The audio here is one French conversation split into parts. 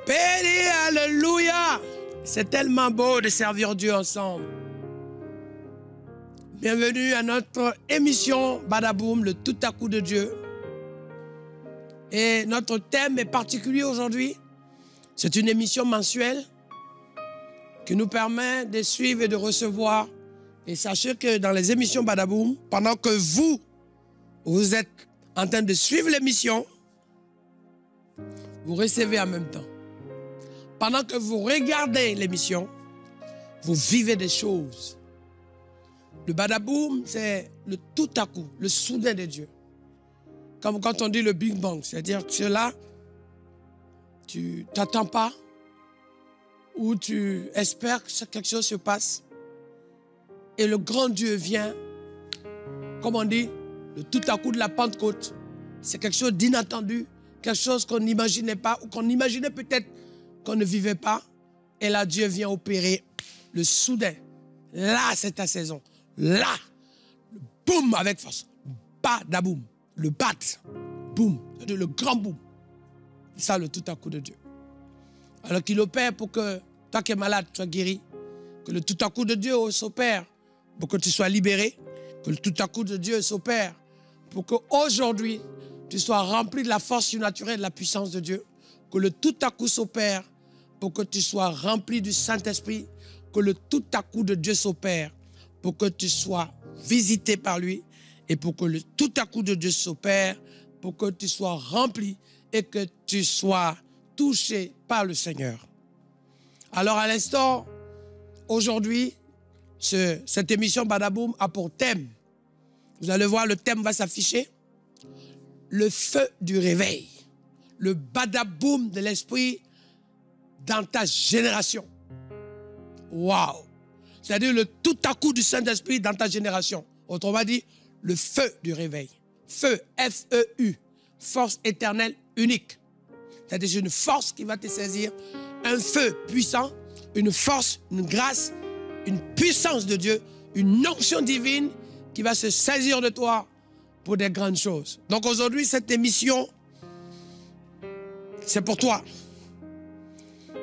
Béni, alléluia. C'est tellement beau de servir Dieu ensemble. Bienvenue à notre émission Badaboum, le tout à coup de Dieu. Et notre thème est particulier aujourd'hui. C'est une émission mensuelle qui nous permet de suivre et de recevoir. Et sachez que dans les émissions Badaboum, pendant que vous êtes en train de suivre l'émission, vous recevez en même temps. Pendant que vous regardez l'émission, vous vivez des choses. Le Badaboum, c'est le tout à coup, le soudain de Dieu. Comme quand on dit le Big Bang, c'est-à-dire que tu es là, tu t'attends pas, ou tu espères que quelque chose se passe, et le grand Dieu vient, comme on dit, le tout à coup de la Pentecôte. C'est quelque chose d'inattendu, quelque chose qu'on n'imaginait pas, ou qu'on imaginait peut-être qu'on ne vivait pas, et là Dieu vient opérer le soudain. Là, c'est ta saison. Là, le boum avec force. Badaboum. Le bat, boum, le grand boum. C'est ça le tout à coup de Dieu. Alors qu'il opère pour que toi qui es malade, tu sois guéri. Que le tout à coup de Dieu s'opère pour que tu sois libéré. Que le tout à coup de Dieu s'opère pour qu'aujourd'hui, tu sois rempli de la force surnaturelle, de la puissance de Dieu. Que le tout à coup s'opère pour que tu sois rempli du Saint-Esprit. Que le tout à coup de Dieu s'opère pour que tu sois visité par lui. Et pour que le tout à coup de Dieu s'opère, pour que tu sois rempli et que tu sois touché par le Seigneur. Alors à l'instant, aujourd'hui, cette émission Badaboum a pour thème, vous allez voir, le thème va s'afficher, le feu du réveil, le Badaboum de l'esprit dans ta génération. Waouh! C'est-à-dire le tout à coup du Saint-Esprit dans ta génération. Autrement dit, le feu du réveil. Feu, F-E-U, force éternelle unique. C'est-à-dire une force qui va te saisir, un feu puissant, une force, une grâce, une puissance de Dieu, une onction divine qui va se saisir de toi pour des grandes choses. Donc aujourd'hui, cette émission, c'est pour toi.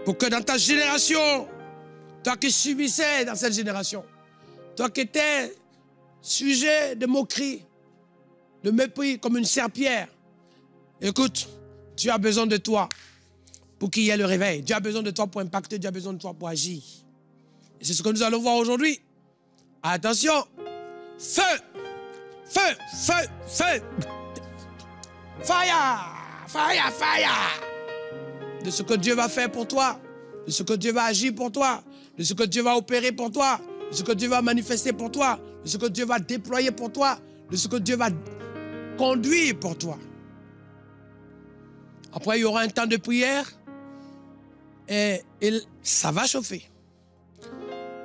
Pour que dans ta génération, toi qui subissais dans cette génération, toi qui étais sujet de moquerie, de mépris comme une serpillière. Écoute, Dieu a besoin de toi pour qu'il y ait le réveil. Dieu a besoin de toi pour impacter, Dieu a besoin de toi pour agir. Et c'est ce que nous allons voir aujourd'hui. Attention, feu, feu, feu, feu, fire, fire, fire. De ce que Dieu va faire pour toi, de ce que Dieu va agir pour toi, de ce que Dieu va opérer pour toi, de ce que Dieu va manifester pour toi, de ce que Dieu va déployer pour toi, de ce que Dieu va conduire pour toi. Après, il y aura un temps de prière et ça va chauffer.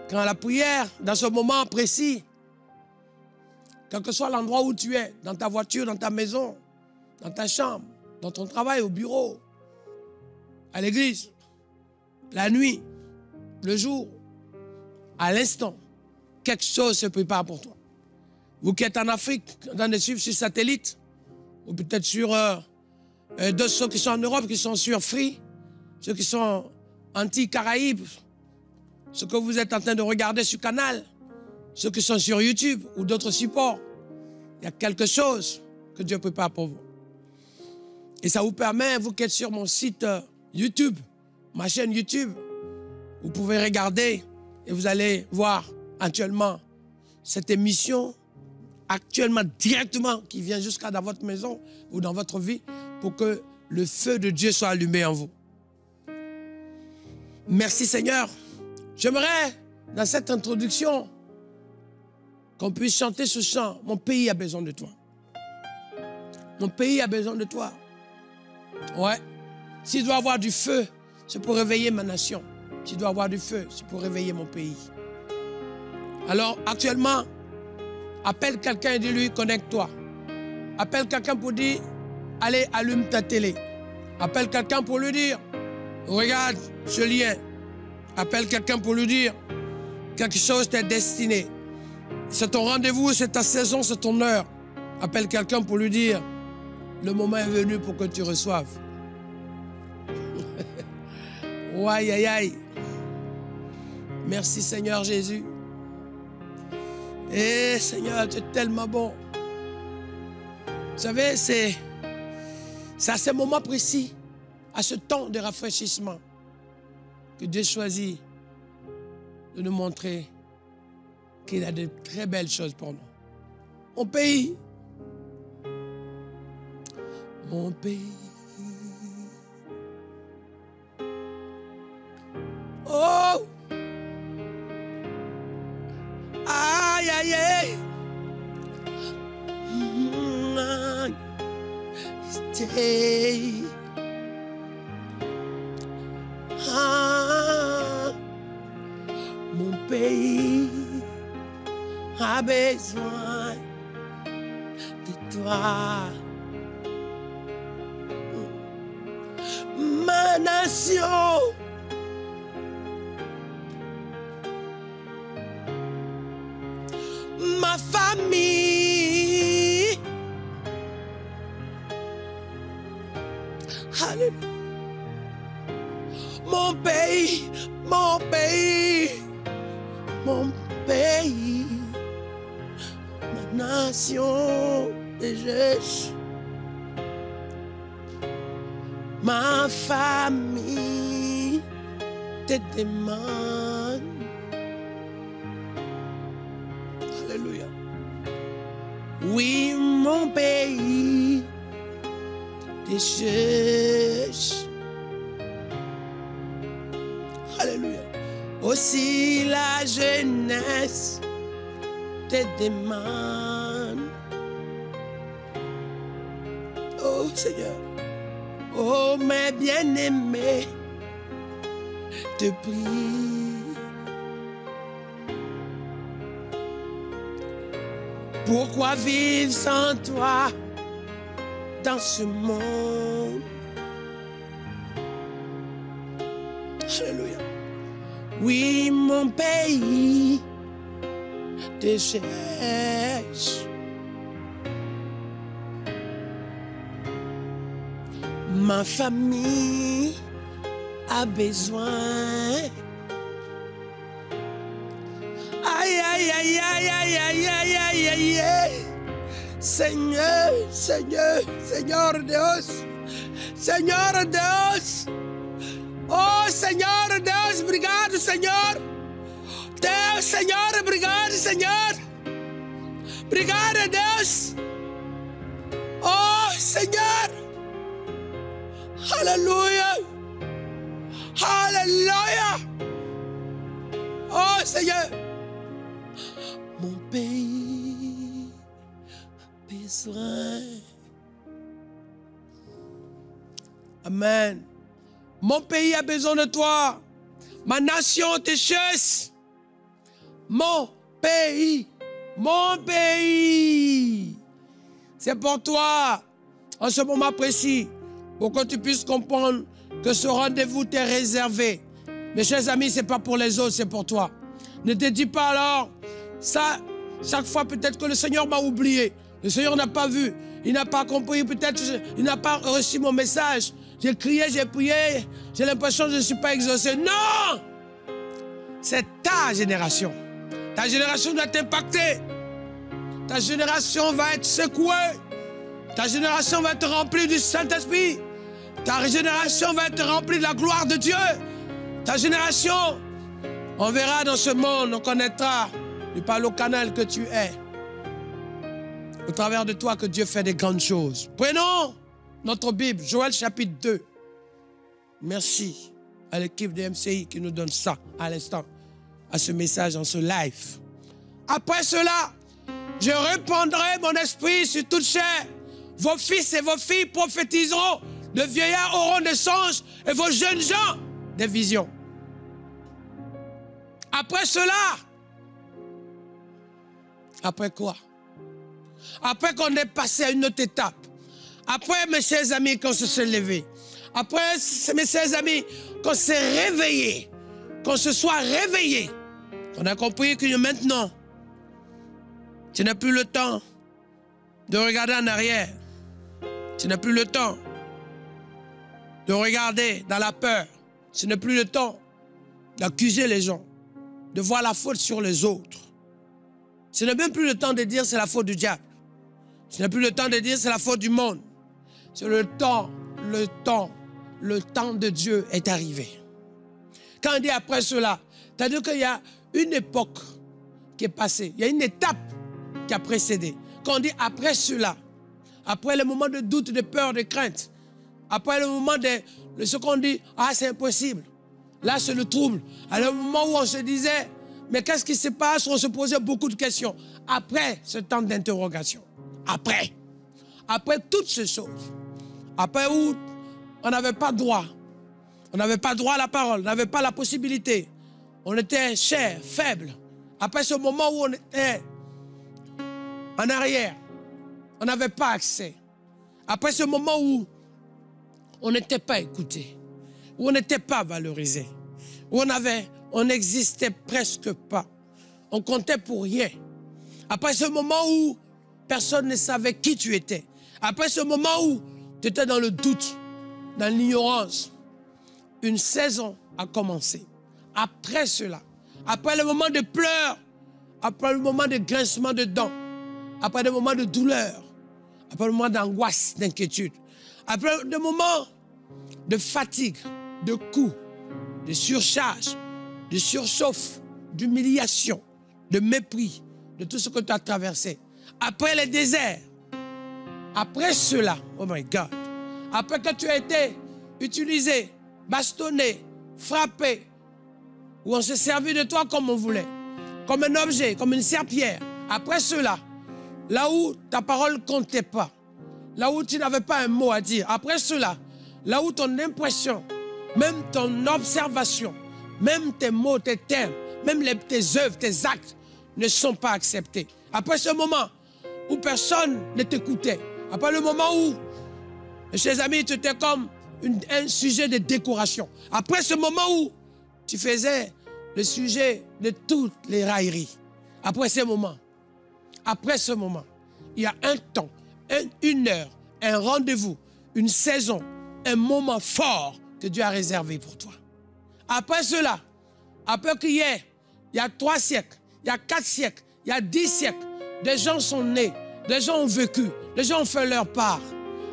Quand la prière, dans ce moment précis, quel que soit l'endroit où tu es, dans ta voiture, dans ta maison, dans ta chambre, dans ton travail, au bureau, à l'église, la nuit, le jour, à l'instant, quelque chose se prépare pour toi. Vous qui êtes en Afrique, en train de suivre sur satellite, ou peut-être sur ceux qui sont en Europe, qui sont sur Free, ceux qui sont anti-Caraïbes, ceux que vous êtes en train de regarder sur Canal, ceux qui sont sur YouTube ou d'autres supports, il y a quelque chose que Dieu prépare pour vous. Et ça vous permet, vous qui êtes sur mon site YouTube, ma chaîne YouTube, vous pouvez regarder et vous allez voir actuellement cette émission, actuellement directement, qui vient jusqu'à dans votre maison ou dans votre vie pour que le feu de Dieu soit allumé en vous. Merci Seigneur. J'aimerais, dans cette introduction, qu'on puisse chanter ce chant. Mon pays a besoin de toi. Mon pays a besoin de toi. Ouais. S'il doit avoir du feu, c'est pour réveiller ma nation. S'il doit avoir du feu, c'est pour réveiller mon pays. Alors, actuellement, appelle quelqu'un et dis-lui, connecte-toi. Appelle quelqu'un pour dire, allez, allume ta télé. Appelle quelqu'un pour lui dire, regarde ce lien. Appelle quelqu'un pour lui dire, quelque chose t'est destiné. C'est ton rendez-vous, c'est ta saison, c'est ton heure. Appelle quelqu'un pour lui dire, le moment est venu pour que tu reçoives. Oh, aïe, aïe, aïe. Merci Seigneur Jésus. Eh Seigneur, tu es tellement bon. Vous savez, c'est à ce moment précis, à ce temps de rafraîchissement, que Dieu choisit de nous montrer qu'il a de très belles choses pour nous. Mon pays. Mon pays. Oh! Aïe, aïe, aïe! Stay. Ah, mon pays a besoin de toi. Ma nation ma famille. Alléluia. Mon pays, mon pays, mon pays, ma nation et je, ma famille te demande. Alléluia. Oui, mon pays te cherche. Alléluia. Aussi la jeunesse te demande. Oh Seigneur. Oh mes bien-aimés, te prie. Pourquoi vivre sans toi dans ce monde? Alléluia. Oui, mon pays te cherche. Ma famille a besoin. Aïe, aïe, aïe, aïe, aïe, aïe, aïe, aïe, aïe, aïe. Seigneur, Seigneur, Seigneur Dios, Seigneur Dios. Oh Seigneur Deus, obrigado Senhor. Deus, Senhor, obrigado Senhor. Obrigado Deus. Oh Senhor. Alléluia. Alléluia. Oh Seigneur. Mon pays a besoin. Amen. Mon pays a besoin de toi. Ma nation te cherche. Mon pays. Mon pays. C'est pour toi. En ce moment précis. Pour que tu puisses comprendre que ce rendez-vous t'est réservé. Mes chers amis, ce n'est pas pour les autres, c'est pour toi. Ne te dis pas alors, ça, chaque fois peut-être que le Seigneur m'a oublié. Le Seigneur n'a pas vu. Il n'a pas compris. Peut-être il n'a pas reçu mon message. J'ai crié, j'ai prié, j'ai l'impression que je ne suis pas exaucé. Non! C'est ta génération. Ta génération doit t'impacter. Ta génération va être secouée. Ta génération va être remplie du Saint-Esprit. Ta génération va être remplie de la gloire de Dieu. Ta génération, on verra dans ce monde, on connaîtra par le canal que tu es. Au travers de toi que Dieu fait des grandes choses. Prenons notre Bible, Joël chapitre 2. Merci à l'équipe de MCI qui nous donne ça à l'instant, à ce message, en ce live. Après cela, je répandrai mon esprit sur toute chair. Vos fils et vos filles prophétiseront, de vieillards auront des songes et vos jeunes gens des visions. Après cela, après quoi? Après qu'on ait passé à une autre étape. Après, mes chers amis, qu'on se soit levé. Après, mes chers amis, qu'on s'est réveillé. Qu'on se soit réveillé. On a compris que maintenant, tu n'as plus le temps de regarder en arrière. Tu n'as plus le temps de regarder dans la peur. Ce n'est plus le temps d'accuser les gens, de voir la faute sur les autres. Ce n'est même plus le temps de dire c'est la faute du diable. Ce n'est plus le temps de dire c'est la faute du monde. C'est le temps de Dieu est arrivé. Quand on dit après cela, c'est-à-dire qu'il y a une époque qui est passée, il y a une étape qui a précédé. Quand on dit après cela, après le moment de doute, de peur, de crainte, après le moment de ce qu'on dit, ah c'est impossible, là c'est le trouble. À le moment où on se disait, mais qu'est-ce qui se passe? On se posait beaucoup de questions. Après ce temps d'interrogation, après toutes ces choses, après où on n'avait pas droit, on n'avait pas droit à la parole, on n'avait pas la possibilité, on était cher, faible. Après ce moment où on était en arrière, on n'avait pas accès. Après ce moment où on n'était pas écouté, où on n'était pas valorisé, où on n'existait presque pas, on comptait pour rien. Après ce moment où personne ne savait qui tu étais, après ce moment où tu étais dans le doute, dans l'ignorance, une saison a commencé. Après cela, après le moment de pleurs, après le moment de grincement de dents, après le moment de douleur, après le moment d'angoisse, d'inquiétude, après le moment de fatigue, de coups, de surcharge, de surchauffe, d'humiliation, de mépris, de tout ce que tu as traversé. Après les déserts, après cela, oh my God, après que tu as été utilisé, bastonné, frappé, où on s'est servi de toi comme on voulait, comme un objet, comme une serpillière. Après cela, là où ta parole ne comptait pas, là où tu n'avais pas un mot à dire, après cela, là où ton impression, même ton observation, même tes mots, tes termes, même tes œuvres, tes actes ne sont pas acceptés. Après ce moment où personne ne t'écoutait, après le moment où, chers amis, tu étais comme un sujet de décoration. Après ce moment où tu faisais le sujet de toutes les railleries. Après ce moment, il y a un temps, une heure, un rendez-vous, une saison, un moment fort que Dieu a réservé pour toi. Après cela, après qu'hier, il y a 3 siècles, il y a 4 siècles, il y a 10 siècles, des gens sont nés, des gens ont vécu, des gens ont fait leur part.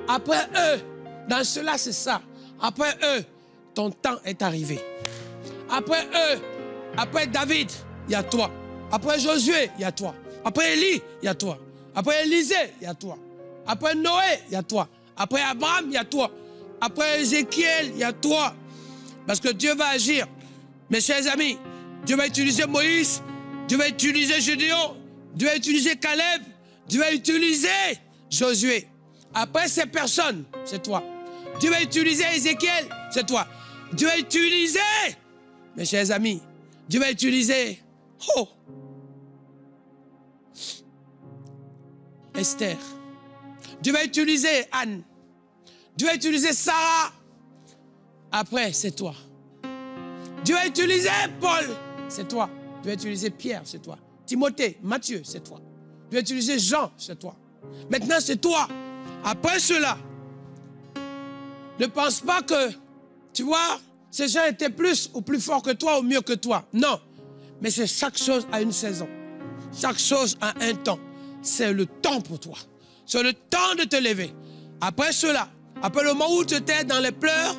Après eux, dans cela c'est ça, après eux, ton temps est arrivé. Après eux, après David, il y a toi. Après Josué, il y a toi. Après Élie, il y a toi. Après Élisée, il y a toi. Après Noé, il y a toi. Après Abraham, il y a toi. Après Ézéchiel, il y a toi. Parce que Dieu va agir. Mes chers amis, Dieu va utiliser Moïse, Dieu va utiliser Gédéon, Dieu va utiliser Caleb, Dieu va utiliser Josué. Après ces personnes, c'est toi. Dieu va utiliser Ézéchiel, c'est toi. Dieu va utiliser, mes chers amis, Dieu va utiliser Esther. Dieu va utiliser Anne. Dieu va utiliser Sarah. Après, c'est toi. Dieu va utiliser Paul, c'est toi. Dieu va utiliser Pierre, c'est toi. Timothée, Matthieu, c'est toi. Dieu va utiliser Jean, c'est toi. Maintenant, c'est toi. Après cela, ne pense pas que, tu vois, ces gens étaient plus ou plus forts que toi ou mieux que toi. Non. Mais c'est chaque chose a une saison. Chaque chose a un temps. C'est le temps pour toi. C'est le temps de te lever. Après cela, après le moment où tu étais dans les pleurs,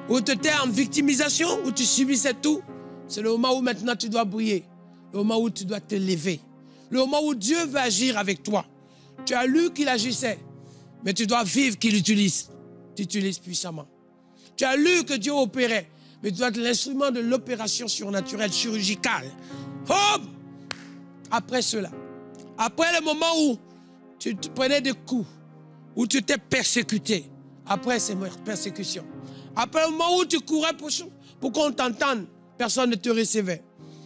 où tu étais en victimisation, où tu subissais tout, c'est le moment où maintenant tu dois briller. Le moment où tu dois te lever. Le moment où Dieu va agir avec toi. Tu as lu qu'il agissait, mais tu dois vivre qu'il utilise. Tu utilises puissamment. Tu as lu que Dieu opérait, mais tu dois être l'instrument de l'opération surnaturelle, chirurgicale. Hop! Après cela, après le moment où tu prenais des coups, où tu t'es persécuté, après ces persécutions, après le moment où tu courais pour qu'on t'entende, personne ne te recevait.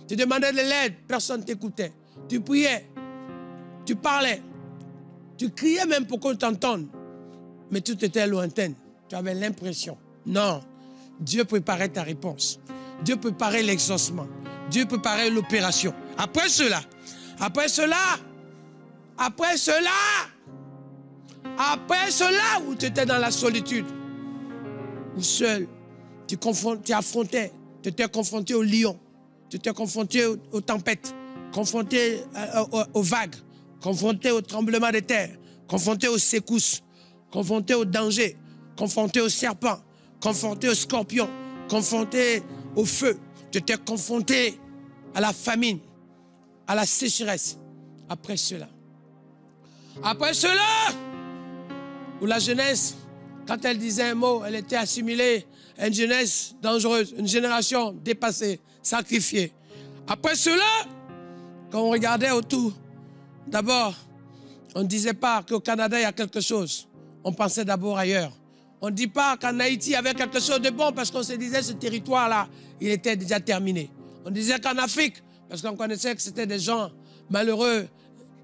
Tu demandais de l'aide, personne ne t'écoutait. Tu priais, tu parlais, tu criais même pour qu'on t'entende, mais tout était lointain. Tu avais l'impression. Non, Dieu préparait ta réponse. Dieu préparait l'exaucement. Dieu préparait l'opération. Après cela, où tu étais dans la solitude, où seul, tu affrontais, tu étais confronté aux lions, tu étais confronté aux tempêtes, confronté aux vagues, confronté aux tremblements de terre, confronté aux secousses, confronté aux dangers, confronté aux serpents, confronté aux scorpions, confronté au feu. Tu étais confronté à la famine, à la sécheresse. Après cela, où la jeunesse, quand elle disait un mot, elle était assimilée à une jeunesse dangereuse, une génération dépassée, sacrifiée. Après cela, quand on regardait autour, d'abord, on ne disait pas qu'au Canada, il y a quelque chose. On pensait d'abord ailleurs. On ne dit pas qu'en Haïti, il y avait quelque chose de bon parce qu'on se disait ce territoire-là, il était déjà terminé. On disait qu'en Afrique, parce qu'on connaissait que c'était des gens malheureux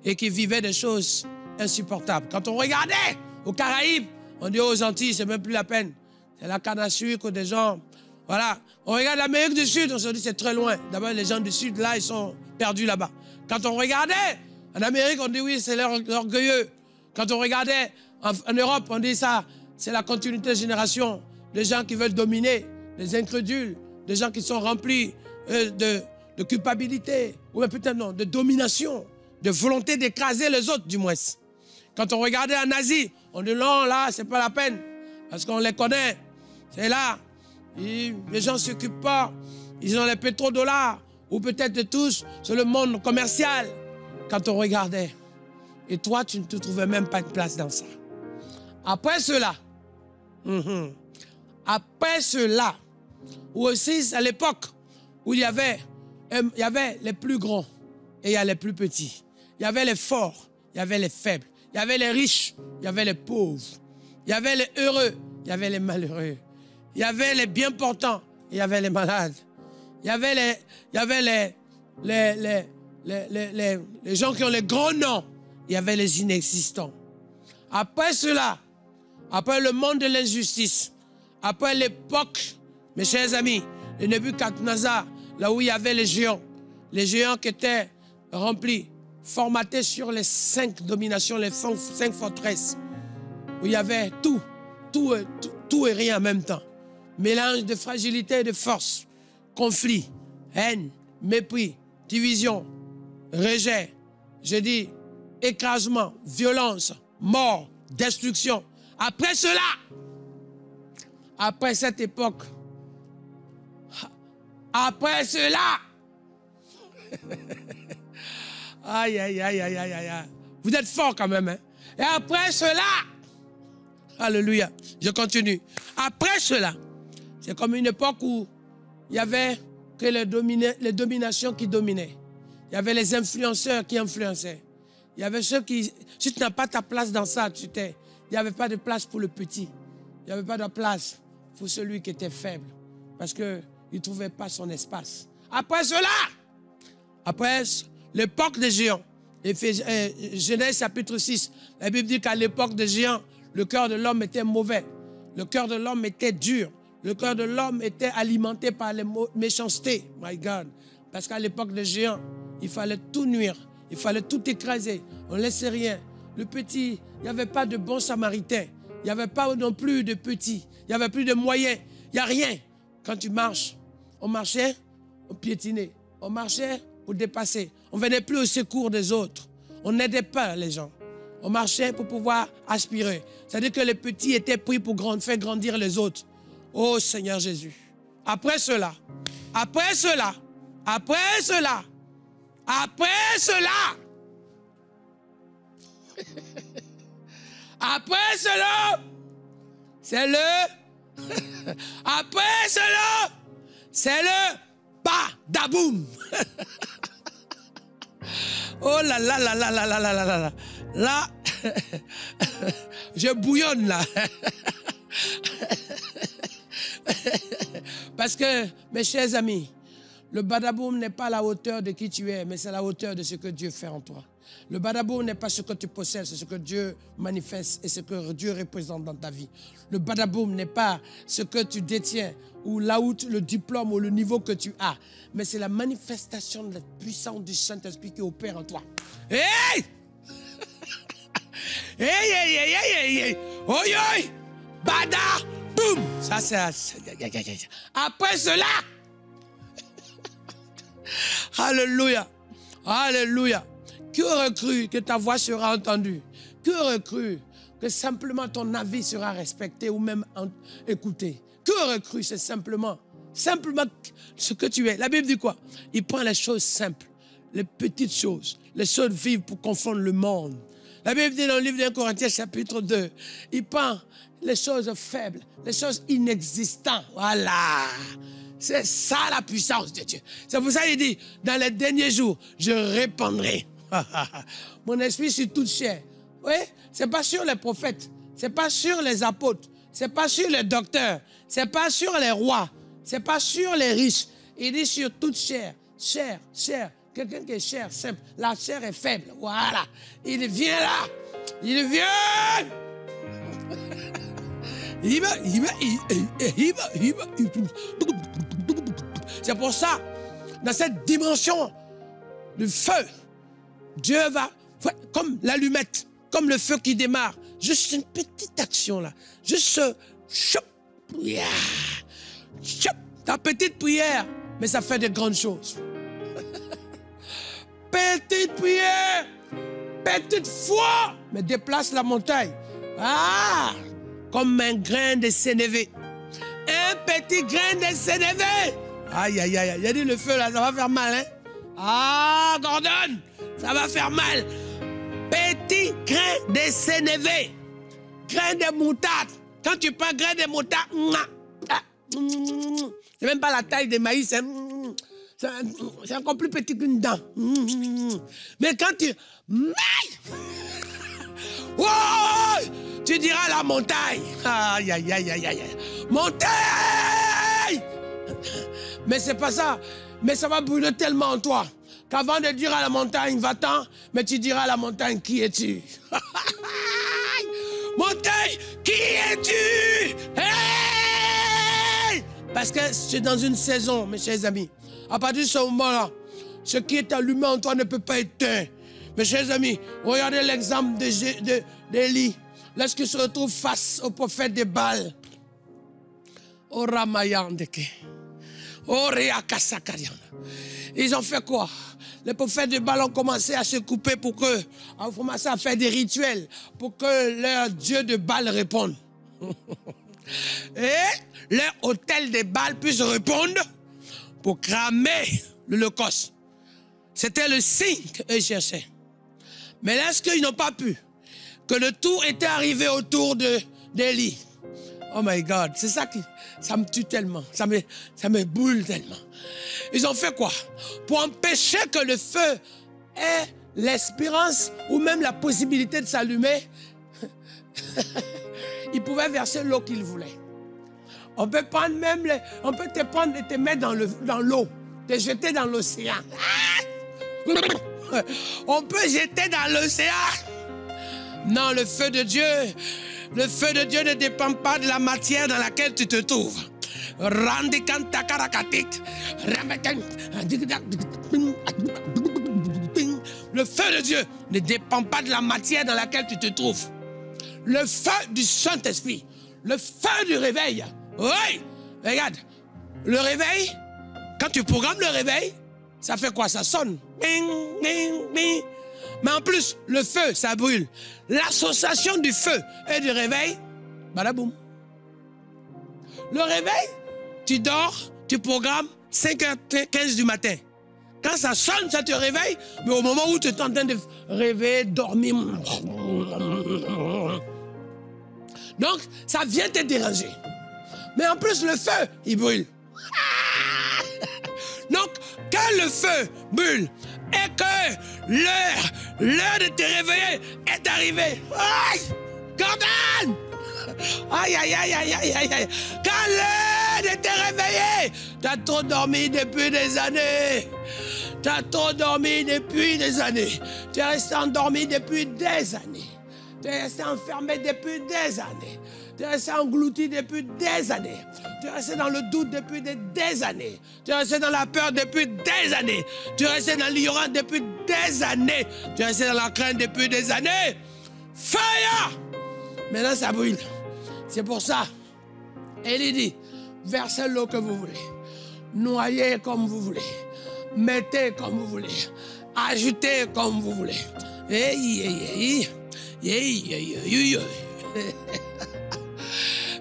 et qui vivaient des choses insupportables. Quand on regardait aux Caraïbes, on dit aux Antilles, c'est même plus la peine. C'est la canne à sucre des gens. Voilà. On regarde l'Amérique du Sud, on se dit c'est très loin. D'abord, les gens du Sud, là, ils sont perdus là-bas. Quand on regardait en Amérique, on dit oui, c'est l'orgueilleux. Quand on regardait en Europe, on dit ça, c'est la continuité de génération. Des gens qui veulent dominer, des incrédules, des gens qui sont remplis de culpabilité, ou même peut-être non, de domination, de volonté d'écraser les autres, du moins. Quand on regardait en Asie, on dit non, là, c'est pas la peine, parce qu'on les connaît. C'est là. Les gens ne s'occupent pas. Ils ont les pétrodollars, ou peut-être de tous, c'est le monde commercial. Quand on regardait, et toi, tu ne te trouvais même pas de place dans ça. Après cela, ou aussi à l'époque où il y avait les plus grands et il y a les plus petits. Il y avait les forts, il y avait les faibles. Il y avait les riches, il y avait les pauvres. Il y avait les heureux, il y avait les malheureux. Il y avait les bien portants, il y avait les malades. Il y avait les gens qui ont les grands noms, il y avait les inexistants. Après cela, après le monde de l'injustice, après l'époque, mes chers amis, de Nebuchadnezzar, là où il y avait les géants qui étaient remplis, formatés sur les 5 dominations, les 5 forteresses, où il y avait tout et rien en même temps. Mélange de fragilité et de force, conflit, haine, mépris, division, rejet, je dis écrasement, violence, mort, destruction. Après cela, après cette époque, après cela, aïe, aïe, aïe, aïe, aïe, aïe, vous êtes forts quand même, hein? Et après cela, alléluia, je continue. Après cela, c'est comme une époque où il y avait que les dominations qui dominaient. Il y avait les influenceurs qui influençaient. Il y avait ceux qui, si tu n'as pas ta place dans ça, il n'y avait pas de place pour le petit. Il n'y avait pas de place pour celui qui était faible. Parce qu'il ne trouvait pas son espace. Après cela, après l'époque des géants, Genèse chapitre 6, la Bible dit qu'à l'époque des géants, le cœur de l'homme était mauvais. Le cœur de l'homme était dur. Le cœur de l'homme était alimenté par les méchancetés. My God. Parce qu'à l'époque des géants, il fallait tout nuire. Il fallait tout écraser. On ne laissait rien. Le petit, il n'y avait pas de bons samaritains. Il n'y avait pas non plus de petits. Il n'y avait plus de moyens. Il n'y a rien. Quand tu marches, on marchait, on piétinait. On marchait pour dépasser. On ne venait plus au secours des autres. On n'aidait pas les gens. On marchait pour pouvoir aspirer. C'est-à-dire que les petits étaient pris pour faire grandir les autres. Oh Seigneur Jésus. Après cela, après cela, après cela, après cela, après cela, c'est le, après cela, c'est le badaboum. Oh là là là là là là là là là. Là, je bouillonne là. Parce que, mes chers amis, le badaboum n'est pas à la hauteur de qui tu es, mais c'est à la hauteur de ce que Dieu fait en toi. Le badaboum n'est pas ce que tu possèdes, c'est ce que Dieu manifeste et ce que Dieu représente dans ta vie. Le badaboum n'est pas ce que tu détiens ou là où le diplôme ou le niveau que tu as, mais c'est la manifestation de la puissance du Saint-Esprit qui opère en toi. Hey! Hey, hey, hey, hey, hey, hey! Oi, oi! Badaboum! boum. Ça, c'est... Après cela, alléluia, alléluia. Qui aurait cru que ta voix sera entendue? Qui aurait cru que simplement ton avis sera respecté ou même écouté? Qui aurait cru? C'est simplement ce que tu es. La Bible dit quoi? Il prend les choses simples, les petites choses, les choses vives pour confondre le monde. La Bible dit dans le livre de 1 Corinthiens chapitre 2, il prend les choses faibles, les choses inexistantes. Voilà. C'est ça la puissance de Dieu. C'est pour ça qu'il dit, dans les derniers jours, je répandrai mon esprit sur toute chair. Oui, c'est pas sur les prophètes, c'est pas sur les apôtres, c'est pas sur les docteurs, c'est pas sur les rois, c'est pas sur les riches. Il dit sur toute chair, chair, chair. Quelqu'un qui est chair, simple. La chair est faible. Voilà. Il vient là. Il vient. C'est pour ça, dans cette dimension du feu, Dieu va, comme l'allumette, comme le feu qui démarre, juste une petite action là, juste ta petite prière, mais ça fait de grandes choses. Petite prière, petite foi, mais déplace la montagne. Ah, comme un grain de sénévé. Un petit grain de sénévé. Aïe, aïe, aïe, il a dit le feu là, ça va faire mal, hein? Ah, Gordon, ça va faire mal. Petit grain de sénévé. Grain de moutarde. Quand tu prends grain de moutarde, c'est même pas la taille de maïs, hein? C'est encore plus petit qu'une dent. Mais quand tu... Oh, tu diras à la montagne. Aïe, aïe, aïe, aïe, aïe. Montagne! Mais c'est pas ça. Mais ça va brûler tellement en toi qu'avant de dire à la montagne, va-t'en, mais tu diras à la montagne, qui es-tu? Montagne, qui es-tu? Hey! Parce que c'est dans une saison, mes chers amis. À partir de ce moment-là, ce qui est allumé en toi ne peut pas être éteint. Mes chers amis, regardez l'exemple d'Élie. Lorsqu'il se retrouve face au prophète de Baal. Au Ramayandeke. Au Réakasakarian. Ils ont fait quoi? Les prophètes de Baal ont commencé à se couper ont commencé à faire des rituels pour que leur dieu de Baal réponde. Et leur hôtel de Baal puisse répondre pour cramer l'Holocauste. C'était le signe qu'eux cherchaient. Mais lorsqu'ils n'ont pas pu, que le tour était arrivé autour d'Élie. Oh my God, c'est ça qui... Ça me tue tellement, ça me brûle tellement. Ils ont fait quoi? Pour empêcher que le feu ait l'espérance ou même la possibilité de s'allumer, ils pouvaient verser l'eau qu'ils voulaient. On peut prendre même on peut te prendre et te mettre dans l'eau, te jeter dans l'océan. On peut jeter dans l'océan. Non, le feu de Dieu ne dépend pas de la matière dans laquelle tu te trouves. Le feu de Dieu ne dépend pas de la matière dans laquelle tu te trouves. Le feu du Saint-Esprit, le feu du réveil. Oui, regarde, le réveil, quand tu programmes le réveil, ça fait quoi? Ça sonne. Bing, bing, bing. Mais en plus, le feu, ça brûle. L'association du feu et du réveil, badaboum. Le réveil, tu dors, tu programmes 5h15 du matin. Quand ça sonne, ça te réveille, mais au moment où tu es en train de rêver, dormir. Donc, ça vient te déranger. Mais en plus, le feu, il brûle. Donc, quand le feu brûle et que l'heure de te réveiller est arrivée. Aïe! Gordon! Aïe, aïe, aïe, aïe, aïe, aïe, aïe. Quand l'heure de te réveiller, tu as trop dormi depuis des années. Tu as trop dormi depuis des années. Tu es resté endormi depuis des années. Tu es resté enfermé depuis des années. Tu es resté englouti depuis des années. Tu es resté dans le doute depuis des années. Tu es resté dans la peur depuis des années. Tu es resté dans l'ignorance depuis des années. Tu es resté dans la crainte depuis des années. Fire! Maintenant, ça brûle. C'est pour ça. Élie dit, versez l'eau que vous voulez, noyez comme vous voulez, mettez comme vous voulez, ajoutez comme vous voulez.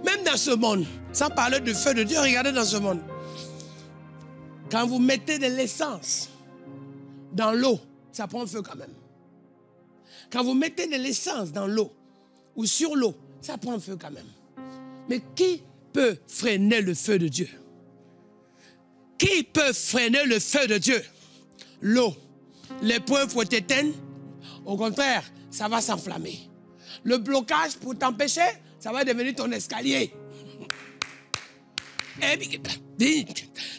Même dans ce monde, sans parler du feu de Dieu, regardez dans ce monde. Quand vous mettez de l'essence dans l'eau, ça prend feu quand même. Quand vous mettez de l'essence dans l'eau ou sur l'eau, ça prend feu quand même. Mais qui peut freiner le feu de Dieu? Qui peut freiner le feu de Dieu? L'eau. L'épreuve faut t'éteindre. Au contraire, ça va s'enflammer. Le blocage pour t'empêcher, ça va devenir ton escalier.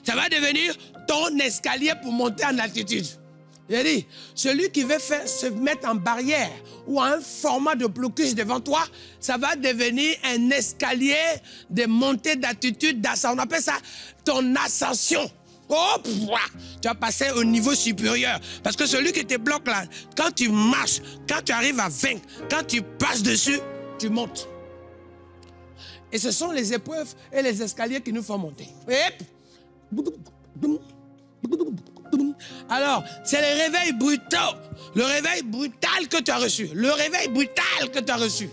Ça va devenir ton escalier pour monter en altitude. J'ai dit, celui qui veut se mettre en barrière ou un format de blocus devant toi, ça va devenir un escalier de montée d'altitude, d'ascension. On appelle ça ton ascension. Oh, tu vas passer au niveau supérieur. Parce que celui qui te bloque là, quand tu marches, quand tu arrives à vaincre, quand tu passes dessus, tu montes. Et ce sont les épreuves et les escaliers qui nous font monter. Alors, c'est le réveil brutal. Le réveil brutal que tu as reçu. Le réveil brutal que tu as reçu.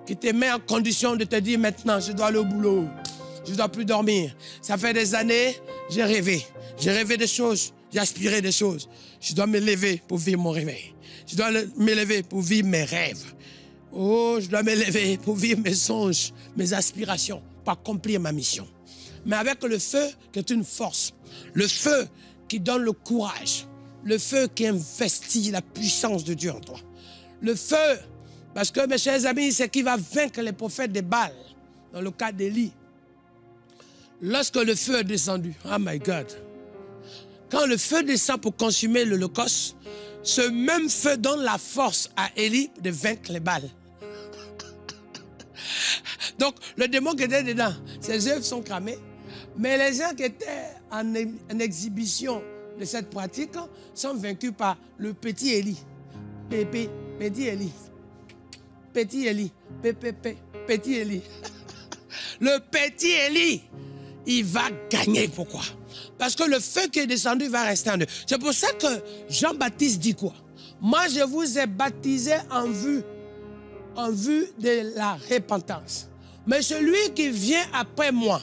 Qui te met en condition de te dire maintenant, je dois aller au boulot. Je ne dois plus dormir. Ça fait des années, j'ai rêvé. J'ai rêvé des choses. J'ai aspiré des choses. Je dois me lever pour vivre mon réveil. Je dois me lever pour vivre mes rêves. Oh, je dois me lever pour vivre mes songes, mes aspirations, pour accomplir ma mission. Mais avec le feu qui est une force. Le feu qui donne le courage. Le feu qui investit la puissance de Dieu en toi. Le feu, parce que mes chers amis, c'est qui va vaincre les prophètes de Baal. Dans le cas d'Élie. Lorsque le feu est descendu, oh my God. Quand le feu descend pour consumer l'Holocauste, ce même feu donne la force à Élie de vaincre les Baals. Donc, le démon qui était dedans, ses œuvres sont cramées. Mais les gens qui étaient en exhibition de cette pratique sont vaincus par le petit Élie. Pépé, petit Élie. Petit Élie. Pépé, petit Élie. Le petit Élie, il va gagner. Pourquoi? Parce que le feu qui est descendu va rester en eux. C'est pour ça que Jean-Baptiste dit quoi? Moi, je vous ai baptisé en vue de la repentance. Mais celui qui vient après moi,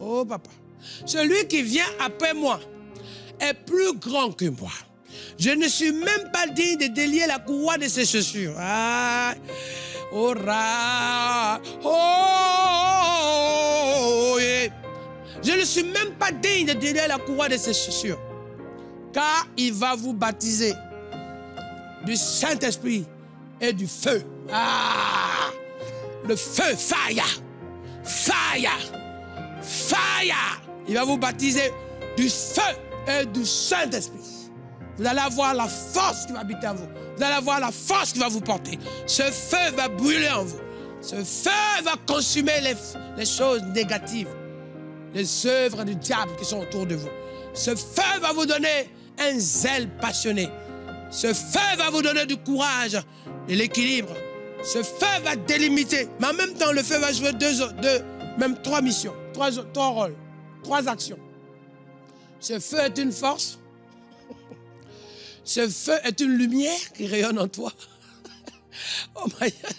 oh papa, celui qui vient après moi est plus grand que moi. Je ne suis même pas digne de délier la courroie de ses chaussures. Ah, oh, oh, yeah. Je ne suis même pas digne de délier la courroie de ses chaussures. Car il va vous baptiser du Saint-Esprit et du feu. Ah, le feu, fire, fire, fire. Il va vous baptiser du feu et du Saint-Esprit. Vous allez avoir la force qui va habiter en vous. Vous allez avoir la force qui va vous porter. Ce feu va brûler en vous. Ce feu va consumer les choses négatives, les œuvres du diable qui sont autour de vous. Ce feu va vous donner un zèle passionné. Ce feu va vous donner du courage et l'équilibre. Ce feu va délimiter. Mais en même temps, le feu va jouer même trois missions, trois rôles, trois actions. Ce feu est une force. Ce feu est une lumière qui rayonne en toi. Oh my God.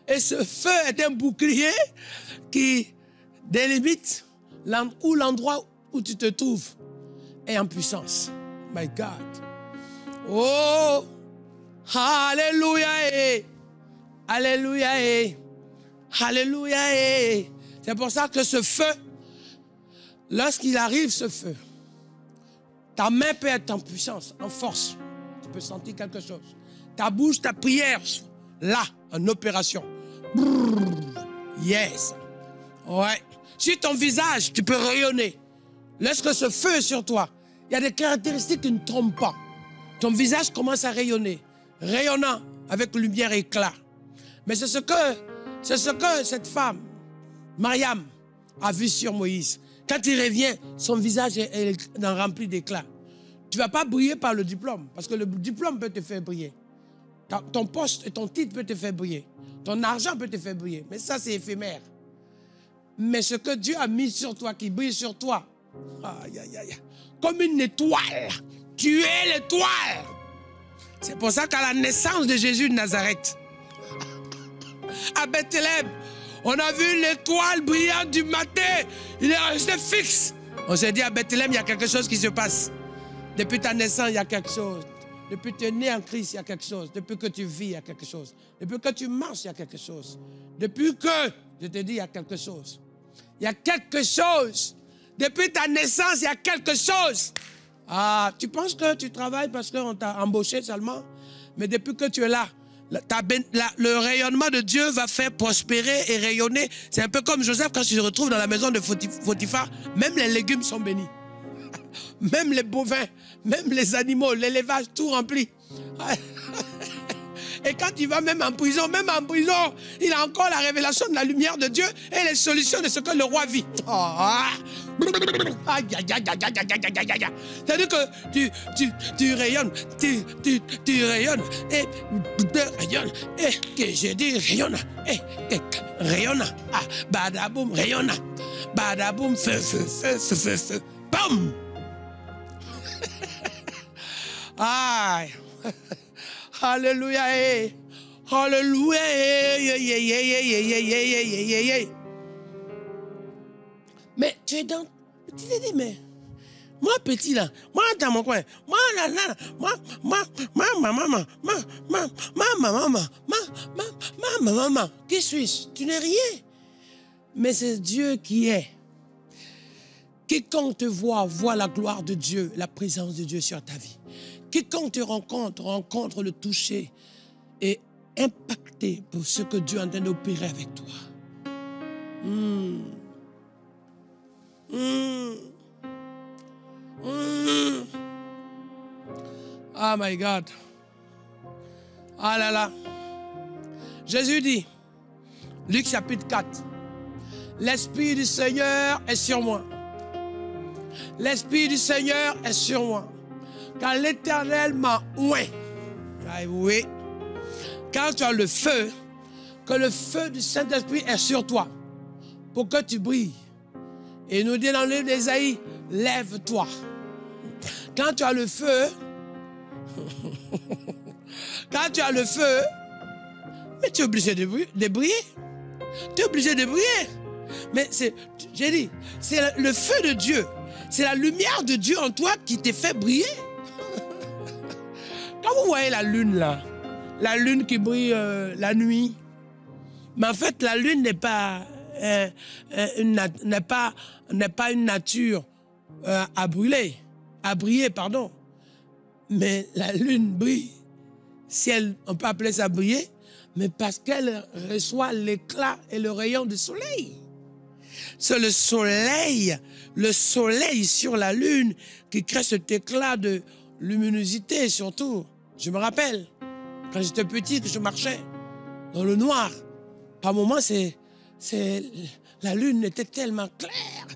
Et ce feu est un bouclier qui délimite l'endroit où tu te trouves est en puissance. My God. Oh, alléluia. Alléluia. Alléluia. C'est pour ça que ce feu, lorsqu'il arrive, ce feu, ta main peut être en puissance, en force. Tu peux sentir quelque chose. Ta bouche, ta prière, là, en opération. Yes. Ouais. Sur ton visage, tu peux rayonner. Lorsque ce feu est sur toi, il y a des caractéristiques qui ne trompent pas. Ton visage commence à rayonner. Rayonnant avec lumière et éclat. Mais c'est ce que cette femme, Mariam, a vu sur Moïse. Quand il revient, son visage est rempli d'éclat. Tu ne vas pas briller par le diplôme, parce que le diplôme peut te faire briller. Ton poste et ton titre peut te faire briller. Ton argent peut te faire briller, mais ça c'est éphémère. Mais ce que Dieu a mis sur toi, qui brille sur toi, aïe, aïe, aïe, comme une étoile. Tu es l'étoile. C'est pour ça qu'à la naissance de Jésus de Nazareth, à Bethléem, on a vu l'étoile brillante du matin. Il est resté fixe. On s'est dit à Bethléem, il y a quelque chose qui se passe. Depuis ta naissance, il y a quelque chose. Depuis que tu es né en Christ, il y a quelque chose. Depuis que tu vis, il y a quelque chose. Depuis que tu marches, il y a quelque chose. Depuis que, je te dis, il y a quelque chose. Il y a quelque chose. Depuis ta naissance, il y a quelque chose. Ah, tu penses que tu travailles parce qu'on t'a embauché seulement? Mais depuis que tu es là, le rayonnement de Dieu va faire prospérer et rayonner. C'est un peu comme Joseph quand il se retrouve dans la maison de Potiphar. Même les légumes sont bénis. Même les bovins, même les animaux, l'élevage, tout rempli. Et quand il va même en prison, il a encore la révélation de la lumière de Dieu et les solutions de ce que le roi vit. C'est-à-dire que tu rayonnes, tu rayonnes, et tu rayonnes, et que je dis rayonne, et rayonne, ah, badaboum, rayonne, badaboum, feu, feu, feu, feu, feu, feu, boum. Aïe. Alléluia. Alléluia. Mais tu es dans... Tu te dis, mais... Moi, petit là, moi dans mon coin, moi là, maman, qui suis-je? Tu n'es rien. Mais c'est Dieu qui est. Quiconque te voit la gloire de Dieu, la présence de Dieu sur ta vie. Quiconque te rencontre le toucher et impacté pour ce que Dieu est en train d'opérer avec toi. Oh my God. Ah là là. Jésus dit, Luc chapitre 4, l'Esprit du Seigneur est sur moi. L'Esprit du Seigneur est sur moi. Car l'Éternel m'a oint. Ah oui. Quand tu as le feu, que le feu du Saint-Esprit est sur toi, pour que tu brilles. Et il nous dit dans le livre d'Ésaïe, lève-toi. Quand tu as le feu, mais tu es obligé de briller. Tu es obligé de briller. Mais j'ai dit, c'est le feu de Dieu. C'est la lumière de Dieu en toi qui te fait briller. Quand vous voyez la lune là, la lune qui brille la nuit, mais en fait la lune n'est pas une nature à briller, pardon. Mais la lune brille, on peut appeler ça briller, mais parce qu'elle reçoit l'éclat et le rayon du soleil. C'est le soleil sur la lune qui crée cet éclat de luminosité surtout. Je me rappelle, quand j'étais petit, que je marchais dans le noir. Par moments, la lune était tellement claire.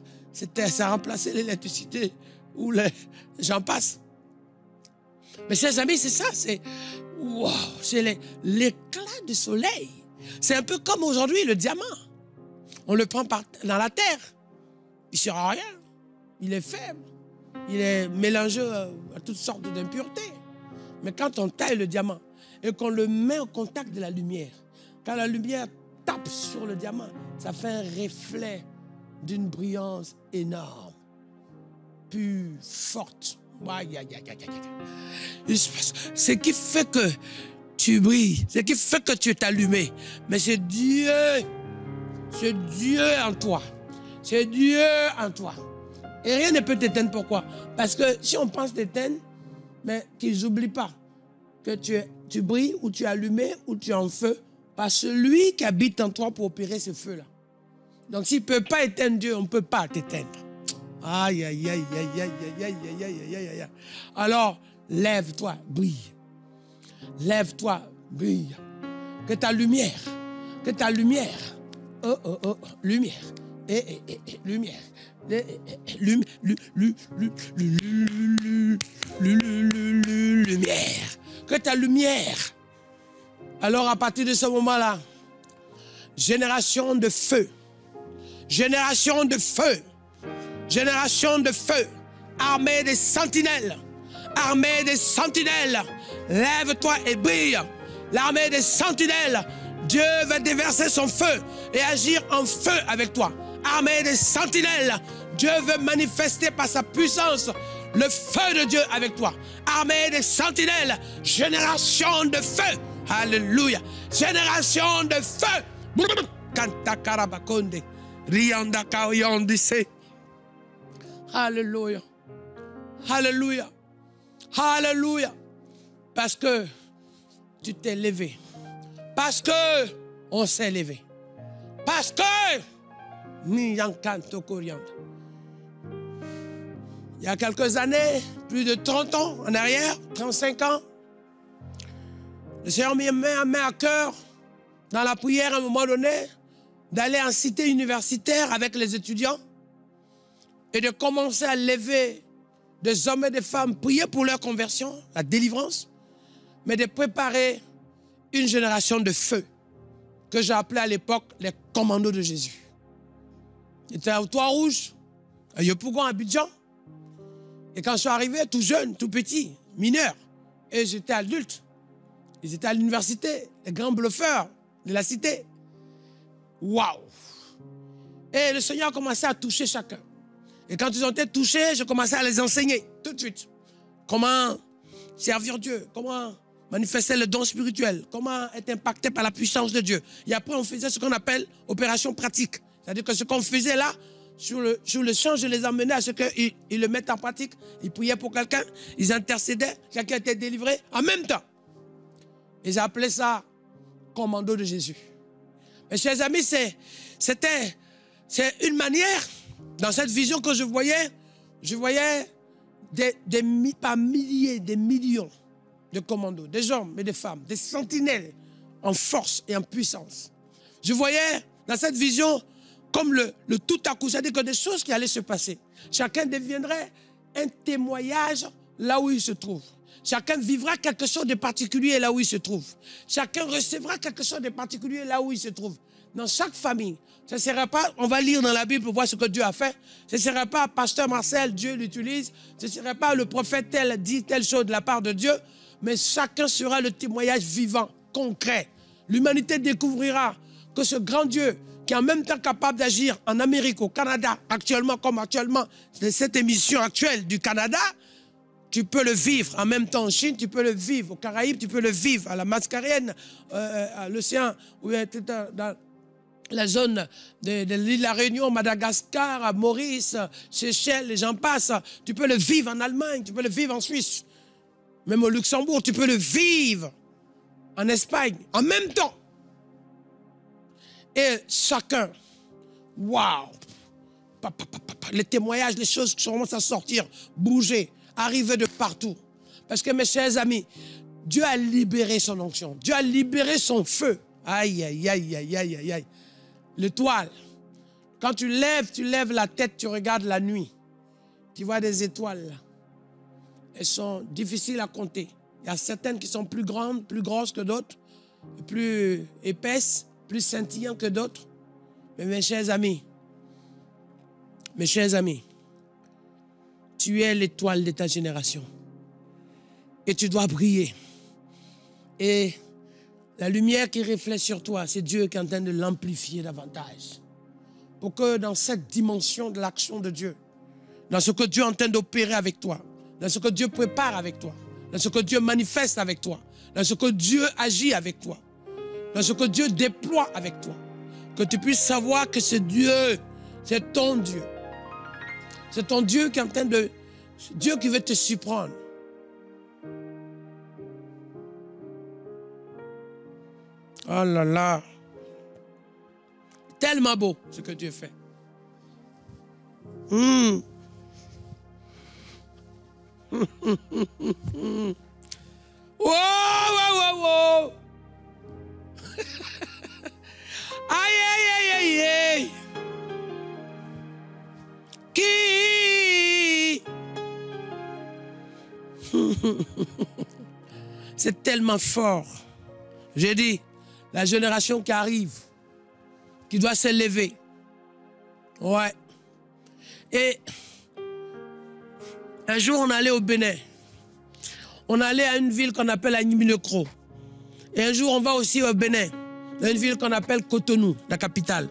Ça remplaçait l'électricité ou j'en passe. Mais chers amis, c'est ça, c'est l'éclat du soleil. C'est un peu comme aujourd'hui le diamant. On le prend dans la terre. Il ne sert à rien. Il est faible. Il est mélangé à toutes sortes d'impuretés. Mais quand on taille le diamant et qu'on le met au contact de la lumière, quand la lumière tape sur le diamant, ça fait un reflet d'une brillance énorme, pure, forte. Ce qui fait que tu brilles, ce qui fait que tu es allumé, mais c'est Dieu en toi. C'est Dieu en toi. Et rien ne peut t'éteindre. Pourquoi? Parce que si on pense t'éteindre, mais qu'ils n'oublient pas que tu brilles ou tu es allumé ou tu es en feu par celui qui habite en toi pour opérer ce feu-là. Donc s'il ne peut pas éteindre Dieu, on ne peut pas t'éteindre. Aïe, aïe, aïe, aïe, aïe, aïe, aïe, aïe, aïe, aïe. Alors, lève-toi, brille. Lève-toi, brille. Que ta lumière, lumière, lumière, lumière, que ta lumière. Alors à partir de ce moment-là, génération de feu, Génération de feu. Génération de feu. Armée des sentinelles. Armée des sentinelles. Lève-toi et brille. L'armée des sentinelles. Dieu va déverser son feu et agir en feu avec toi. Armée des sentinelles. Dieu veut manifester par sa puissance le feu de Dieu avec toi. Armée des sentinelles. Génération de feu. Alléluia. Génération de feu. Alléluia. Alléluia. Alléluia. Parce que tu t'es levé. Parce que on s'est levé. Parce que il y a quelques années, plus de 30 ans en arrière, 35 ans, le Seigneur me met à cœur, dans la prière à un moment donné, d'aller en cité universitaire avec les étudiants et de commencer à lever des hommes et des femmes, prier pour leur conversion, la délivrance, mais de préparer une génération de feu que j'ai appelé à l'époque les commandos de Jésus. J'étais au Toit-Rouge, à Yopougon, à Abidjan. Et quand je suis arrivé, tout jeune, tout petit, mineur, et j'étais adulte, ils étaient à l'université, les grands bluffeurs de la cité. Waouh! Et le Seigneur a commencé à toucher chacun. Et quand ils ont été touchés, je commençais à les enseigner tout de suite. Comment servir Dieu, comment manifester le don spirituel, comment être impacté par la puissance de Dieu. Et après, on faisait ce qu'on appelle opération pratique. C'est-à-dire que ce qu'on faisait là, sur le champ, je les emmenais à ce qu'ils le mettent en pratique. Ils priaient pour quelqu'un, ils intercédaient, quelqu'un était délivré en même temps. Ils appelaient ça commando de Jésus. Mes chers amis, c'est une manière, dans cette vision que je voyais par milliers, des millions de commandos, des hommes et des femmes, des sentinelles en force et en puissance. Je voyais dans cette vision comme le tout à coup, c'est-à-dire que des choses qui allaient se passer. Chacun deviendrait un témoignage là où il se trouve. Chacun vivra quelque chose de particulier là où il se trouve. Chacun recevra quelque chose de particulier là où il se trouve. Dans chaque famille, ce ne sera pas, on va lire dans la Bible pour voir ce que Dieu a fait. Ce ne sera pas pasteur Marcel, Dieu l'utilise. Ce ne sera pas le prophète tel dit telle chose de la part de Dieu. Mais chacun sera le témoignage vivant, concret. L'humanité découvrira que ce grand Dieu, qui est en même temps capable d'agir en Amérique, au Canada, actuellement, comme actuellement, c'est cette émission actuelle du Canada, tu peux le vivre en même temps en Chine, tu peux le vivre aux Caraïbes, tu peux le vivre à la Mascarienne, à l'océan, dans la zone de l'île de la Réunion, Madagascar, à Maurice, Seychelles, et j'en passe. Tu peux le vivre en Allemagne, tu peux le vivre en Suisse, même au Luxembourg, tu peux le vivre en Espagne, en même temps. Et chacun, waouh, les témoignages, les choses qui commencent à sortir, bouger, arriver de partout. Parce que mes chers amis, Dieu a libéré son onction. Dieu a libéré son feu. Aïe, aïe, aïe, aïe, aïe, aïe, aïe. L'étoile. Quand tu lèves la tête, tu regardes la nuit. Tu vois des étoiles. Elles sont difficiles à compter. Il y a certaines qui sont plus grandes, plus grosses que d'autres, plus épaisses, plus scintillantes que d'autres. Mais mes chers amis, tu es l'étoile de ta génération. Et tu dois briller. Et la lumière qui reflète sur toi, c'est Dieu qui est en train de l'amplifier davantage. Pour que dans cette dimension de l'action de Dieu, dans ce que Dieu est en train d'opérer avec toi, dans ce que Dieu prépare avec toi, dans ce que Dieu manifeste avec toi, dans ce que Dieu agit avec toi, dans ce que Dieu déploie avec toi, que tu puisses savoir que ce Dieu, c'est ton Dieu. C'est ton Dieu qui est en train de... Dieu qui veut te surprendre. Oh là là. Tellement beau ce que Dieu fait. Oh, oh, oh, oh. Aïe, aïe, aïe, aïe, aïe. Qui? C'est tellement fort. J'ai dit, la génération qui arrive, qui doit s'élever, Ouais. Et un jour, on allait au Bénin. On allait à une ville qu'on appelle Agniminekro. Et un jour, on va aussi au Bénin, dans une ville qu'on appelle Cotonou, la capitale.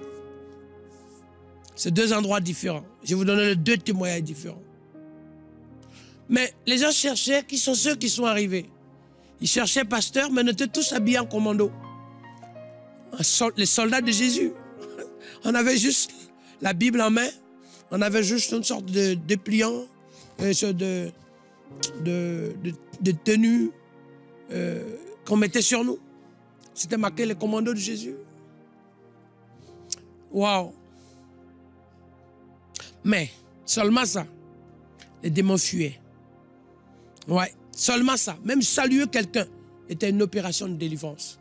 C'est deux endroits différents. Je vais vous donner les deux témoignages différents. Mais les gens cherchaient qui sont ceux qui sont arrivés. Ils cherchaient pasteur, mais ils étaient tous habillés en commando. Les soldats de Jésus. On avait juste la Bible en main. On avait juste une sorte de dépliant, de tenue qu'on mettait sur nous. C'était marqué les commandos de Jésus. Waouh! Mais seulement ça, les démons fuyaient. Ouais, seulement ça. Même saluer quelqu'un était une opération de délivrance.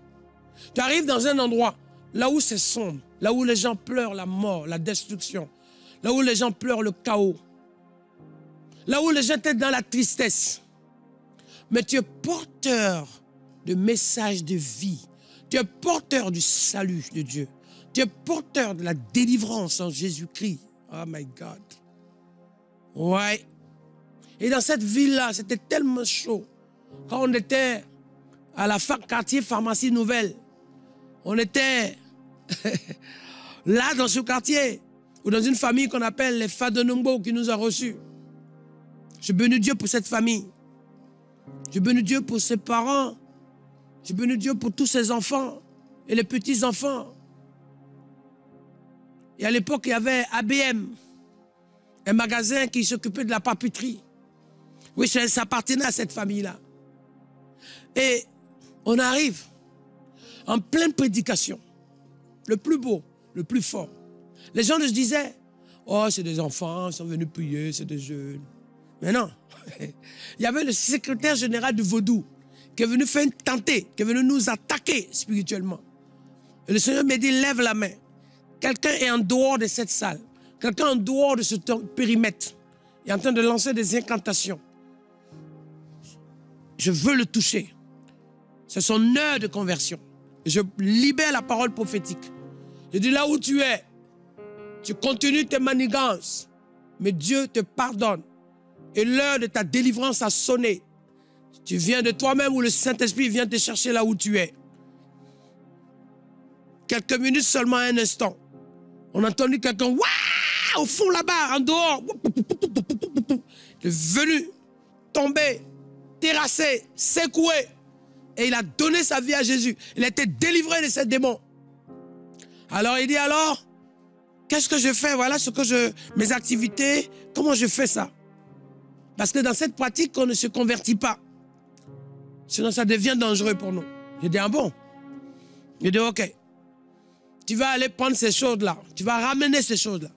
Tu arrives dans un endroit, là où c'est sombre, là où les gens pleurent la mort, la destruction, là où les gens pleurent le chaos, là où les gens étaient dans la tristesse. Mais tu es porteur de messages de vie. Tu es porteur du salut de Dieu. Tu es porteur de la délivrance en Jésus-Christ. Oh my God. Ouais. Et dans cette ville-là, c'était tellement chaud. Quand on était à la quartier pharmacie nouvelle, on était là dans ce quartier, ou dans une famille qu'on appelle les Fadonumbo qui nous a reçus. Je bénis Dieu pour cette famille. Je bénis Dieu pour ses parents. Je bénis Dieu pour tous ses enfants et les petits-enfants. Et à l'époque, il y avait ABM, un magasin qui s'occupait de la papeterie. Oui, ça appartenait à cette famille-là. Et on arrive en pleine prédication. Le plus beau, le plus fort. Les gens se disaient, oh, c'est des enfants, ils sont venus prier, c'est des jeunes. Mais non. Il y avait le secrétaire général du Vaudou qui est venu faire une tentée, qui est venu nous attaquer spirituellement. Et le Seigneur m'a dit, lève la main. Quelqu'un est en dehors de cette salle. Quelqu'un en dehors de ce périmètre. Il est en train de lancer des incantations. Je veux le toucher. C'est son heure de conversion. Je libère la parole prophétique. Je dis, là où tu es, tu continues tes manigances, mais Dieu te pardonne. Et l'heure de ta délivrance a sonné. Tu viens de toi-même ou le Saint-Esprit vient te chercher là où tu es. Quelques minutes seulement, un instant. On a entendu quelqu'un, waouh, au fond là-bas, en dehors. Il est venu tomber, terrasser, secouer. Et il a donné sa vie à Jésus. Il a été délivré de ces démons. Alors il dit, alors, qu'est-ce que je fais? Voilà mes activités, comment je fais ça? Parce que dans cette pratique, on ne se convertit pas. Sinon, ça devient dangereux pour nous. J'ai dit, ah bon? J'ai dit, ok. Tu vas aller prendre ces choses-là. Tu vas ramener ces choses-là.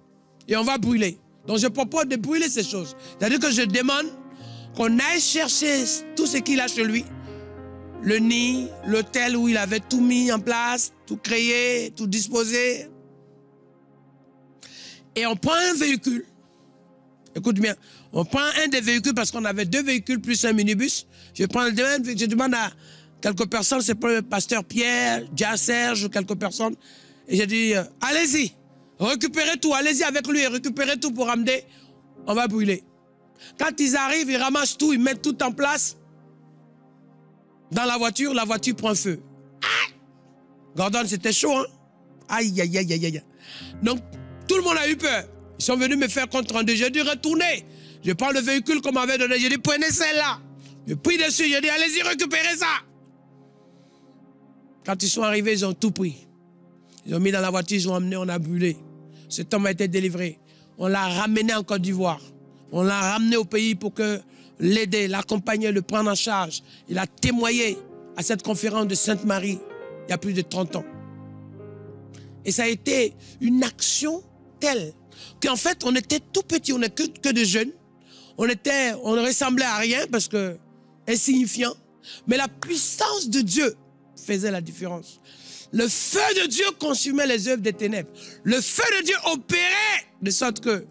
Et on va brûler. Donc, je propose de brûler ces choses. C'est-à-dire que je demande qu'on aille chercher tout ce qu'il a chez lui. Le nid, l'hôtel où il avait tout mis en place, tout créé, tout disposé. Et on prend un véhicule. Écoute bien, on prend un des véhicules parce qu'on avait 2 véhicules plus un minibus. Je demande à quelques personnes, c'est pour le pasteur Pierre, Dia Serge ou quelques personnes. Et j'ai dit, allez-y, récupérez tout, allez-y avec lui et récupérez tout pour ramener. On va brûler. Quand ils arrivent, ils ramassent tout, ils mettent tout en place. Dans la voiture prend feu. Ah! Gordon, c'était chaud, hein? Aïe, aïe, aïe, aïe, aïe. Donc, tout le monde a eu peur. Ils sont venus me faire compte rendu. J'ai dit, retournez. Je prends le véhicule qu'on m'avait donné. J'ai dit, prenez celle-là. Je prie dessus. J'ai dit, allez-y, récupérez ça. Quand ils sont arrivés, ils ont tout pris. Ils ont mis dans la voiture, ils ont emmené, on a brûlé. Cet homme a été délivré. On l'a ramené en Côte d'Ivoire. On l'a ramené au pays pour que l'aider, l'accompagner, le prendre en charge. Il a témoigné à cette conférence de Sainte-Marie il y a plus de 30 ans. Et ça a été une action telle qu'en fait, on était tout petits, on n'était que des jeunes. On ne ressemblait à rien parce que insignifiant. Mais la puissance de Dieu faisait la différence. Le feu de Dieu consumait les œuvres des ténèbres. Le feu de Dieu opérait de sorte que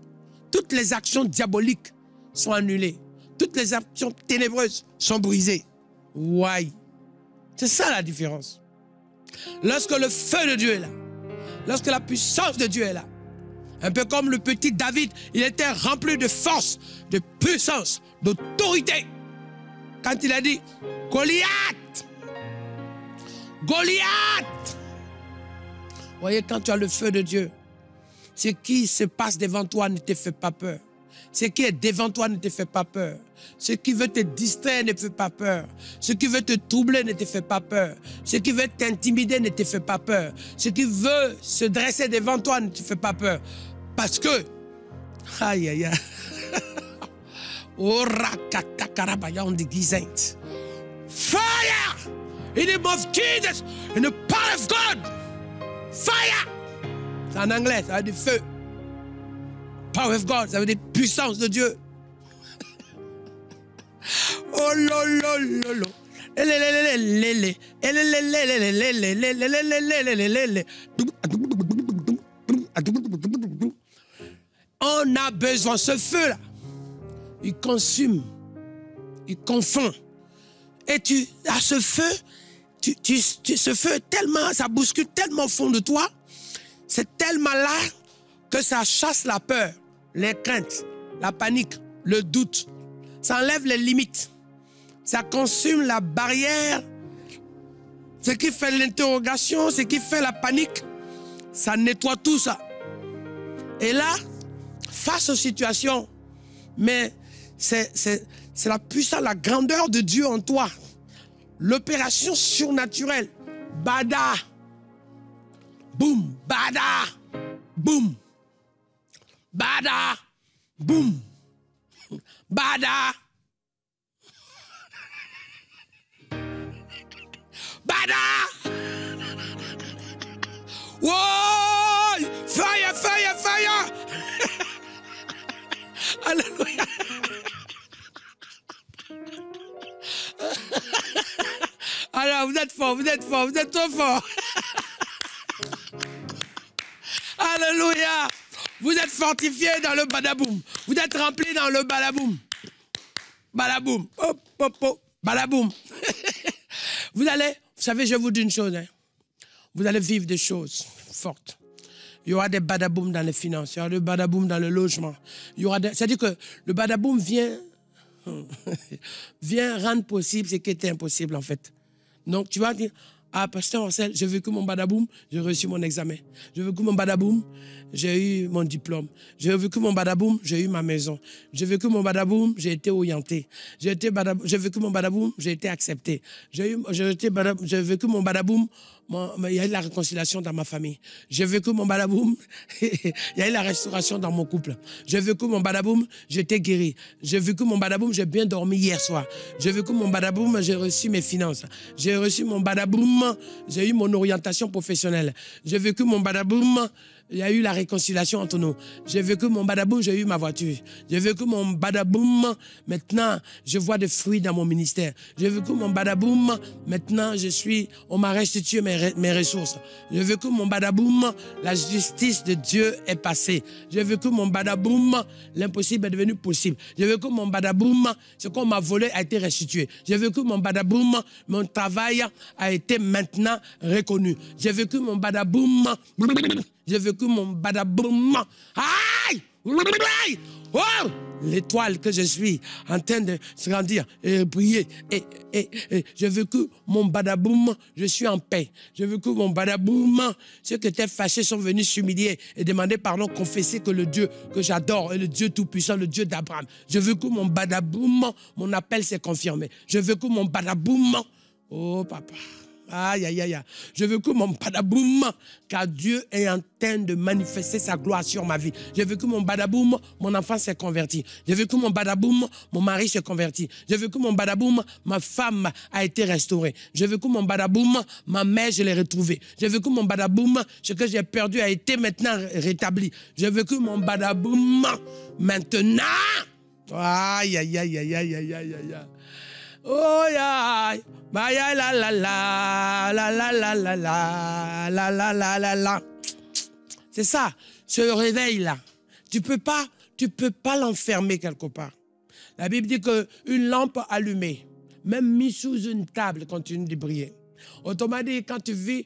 toutes les actions diaboliques sont annulées. Toutes les actions ténébreuses sont brisées. Ouais. C'est ça la différence. Lorsque le feu de Dieu est là, lorsque la puissance de Dieu est là, Un peu comme le petit David, il était rempli de force, de puissance, d'autorité. Quand il a dit, Goliath, Goliath. Vous voyez, quand tu as le feu de Dieu, ce qui se passe devant toi ne te fait pas peur. Ce qui est devant toi ne te fait pas peur. Ce qui veut te distraire ne te fait pas peur. Ce qui veut te troubler ne te fait pas peur. Ce qui veut t'intimider ne te fait pas peur. Ce qui veut se dresser devant toi ne te fait pas peur. Parce que, aïe aïe aïe, fire in the name of Jesus, in the power of God, fire. C'est en anglais, ça veut dire feu. Power of God, ça veut dire puissance de Dieu. Oh lolo. On a besoin, ce feu-là, il consume, il confond. Et tu as ce feu, ce feu tellement, ça bouscule tellement au fond de toi, c'est tellement là que ça chasse la peur, les craintes, la panique, le doute. Ça enlève les limites. Ça consume la barrière. Ce qui fait l'interrogation, ce qui fait la panique, ça nettoie tout ça. Et là, face aux situations, mais c'est la puissance, la grandeur de Dieu en toi. L'opération surnaturelle. Bada. Boum. Bada. Boum. Bada. Boum. Bada. Bada. Wow. Fire, fire, fire. Alléluia. Alors, vous êtes fort, vous êtes fort, vous êtes trop fort. Alléluia. Vous êtes fortifiés dans le badaboum. Vous êtes remplis dans le badaboum. Badaboum. Hop, hop, hop. Badaboum. Vous savez, je vous dis une chose. Hein. Vous allez vivre des choses fortes. Il y aura des badaboum dans les finances. Il y aura des badaboum dans le logement. C'est-à-dire que le badaboum vient rendre possible ce qui était impossible en fait. Donc tu vas dire, ah pasteur Marcel, j'ai vécu mon badaboum, j'ai reçu mon examen. J'ai vécu mon badaboum, j'ai eu mon diplôme. J'ai vécu mon badaboum, j'ai eu ma maison. J'ai vécu mon badaboum, j'ai été orienté. J'ai vécu mon badaboum, j'ai été accepté. J'ai vécu mon badaboum, il y a eu la réconciliation dans ma famille. J'ai vécu mon badaboum, il y a eu la restauration dans mon couple. J'ai vécu mon badaboum, j'ai été guéri. J'ai vécu mon badaboum, j'ai bien dormi hier soir. J'ai vécu mon badaboum, j'ai reçu mes finances. J'ai reçu mon badaboum, j'ai eu mon orientation professionnelle. J'ai vécu mon badaboum, il y a eu la réconciliation entre nous. J'ai vécu mon badaboum, j'ai eu ma voiture. J'ai vécu mon badaboum, maintenant je vois des fruits dans mon ministère. J'ai vécu mon badaboum, maintenant on m'a restitué mes ressources. J'ai vécu mon badaboum, la justice de Dieu est passée. J'ai vécu mon badaboum, l'impossible est devenu possible. J'ai vécu mon badaboum, ce qu'on m'a volé a été restitué. J'ai vécu mon badaboum, mon travail a été maintenant reconnu. J'ai vécu mon badaboum. J'ai vécu mon badaboum. Aïe! Oh! L'étoile que je suis en train de se grandir et briller. Et j'ai vécu mon badaboum. Je suis en paix. J'ai vécu mon badaboum. Ceux qui étaient fâchés sont venus s'humilier et demander pardon, confesser que le Dieu que j'adore est le Dieu tout-puissant, le Dieu d'Abraham. J'ai vécu mon badaboum. Mon appel s'est confirmé. J'ai vécu mon badaboum. Oh, papa. Aïe, aïe, aïe. Je veux que mon badaboum, car Dieu est en train de manifester sa gloire sur ma vie. J'ai vécu mon badaboum, mon enfant s'est converti. J'ai vécu mon badaboum, mon mari s'est converti. J'ai vécu mon badaboum, ma femme a été restaurée. J'ai vécu mon badaboum, ma mère, je l'ai retrouvée. J'ai vécu mon badaboum, ce que j'ai perdu a été maintenant rétabli. J'ai vécu mon badaboum, maintenant. Aïe, aïe, aïe, aïe, aïe, aïe, aïe, aïe. Oh ya, la la la la la la la la la la la la. C'est ça, ce réveil là. Tu peux pas l'enfermer quelque part. La Bible dit que une lampe allumée, même mise sous une table, continue de briller. Autrement dit, quand tu vis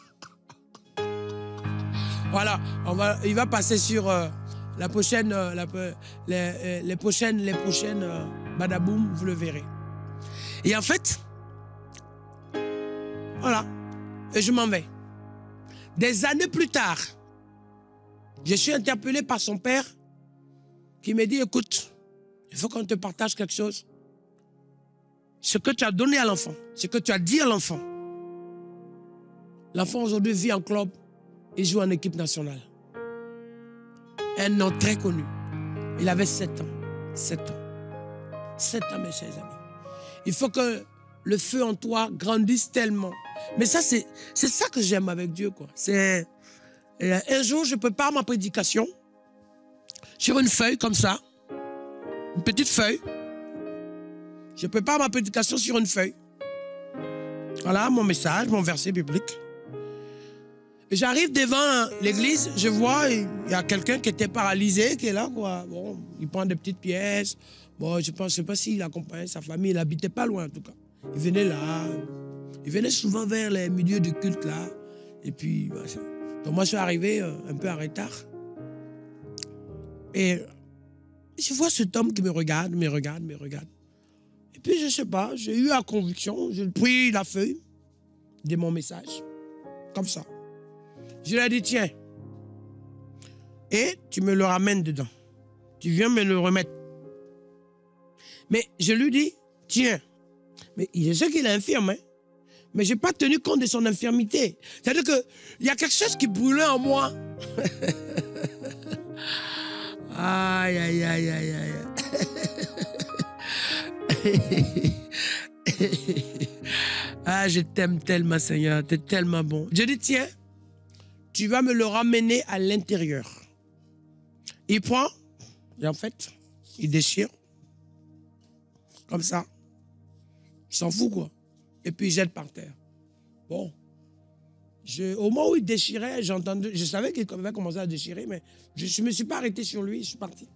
Voilà, il va passer sur la prochaine, les prochaines Badaboum, vous le verrez. Et en fait, voilà, et je m'en vais. Des années plus tard, je suis interpellé par son père qui me dit, écoute, il faut qu'on te partage quelque chose. Ce que tu as donné à l'enfant, ce que tu as dit à l'enfant. L'enfant aujourd'hui vit en club et joue en équipe nationale. Un nom très connu. Il avait 7 ans. 7 ans. 7 ans, mes chers amis. Il faut que le feu en toi grandisse tellement. Mais ça, c'est ça que j'aime avec Dieu, quoi. C'est un jour, je prépare ma prédication sur une feuille comme ça, une petite feuille. Je prépare ma prédication sur une feuille. Voilà mon message, mon verset biblique. Et j'arrive devant l'église, je vois, il y a quelqu'un qui était paralysé, qui est là, quoi. Bon, il prend des petites pièces. Bon, je ne sais pas s'il accompagnait sa famille, il n'habitait pas loin en tout cas. Il venait là, il venait souvent vers les milieux de culte là. Et puis, donc moi je suis arrivé un peu en retard. Et je vois cet homme qui me regarde. Et puis je ne sais pas, j'ai eu la conviction, j'ai pris la feuille de mon message, comme ça. Je lui ai dit, tiens, et tu me le ramènes dedans. Tu viens me le remettre. Mais je lui dis, tiens, mais je sais qu'il est infirme, hein, mais je n'ai pas tenu compte de son infirmité. C'est-à-dire qu'il y a quelque chose qui brûlait en moi. Aïe, aïe, aïe, aïe, aïe. Ah, je t'aime tellement, Seigneur, tu es tellement bon. Je dis, tiens, tu vas me le ramener à l'intérieur. Il prend, et en fait, il déchire, comme ça. Il s'en fout, quoi. Et puis il jette par terre. Bon. Au moment où il déchirait, je savais qu'il avait commencé à déchirer, mais je ne me suis pas arrêté sur lui, je suis parti.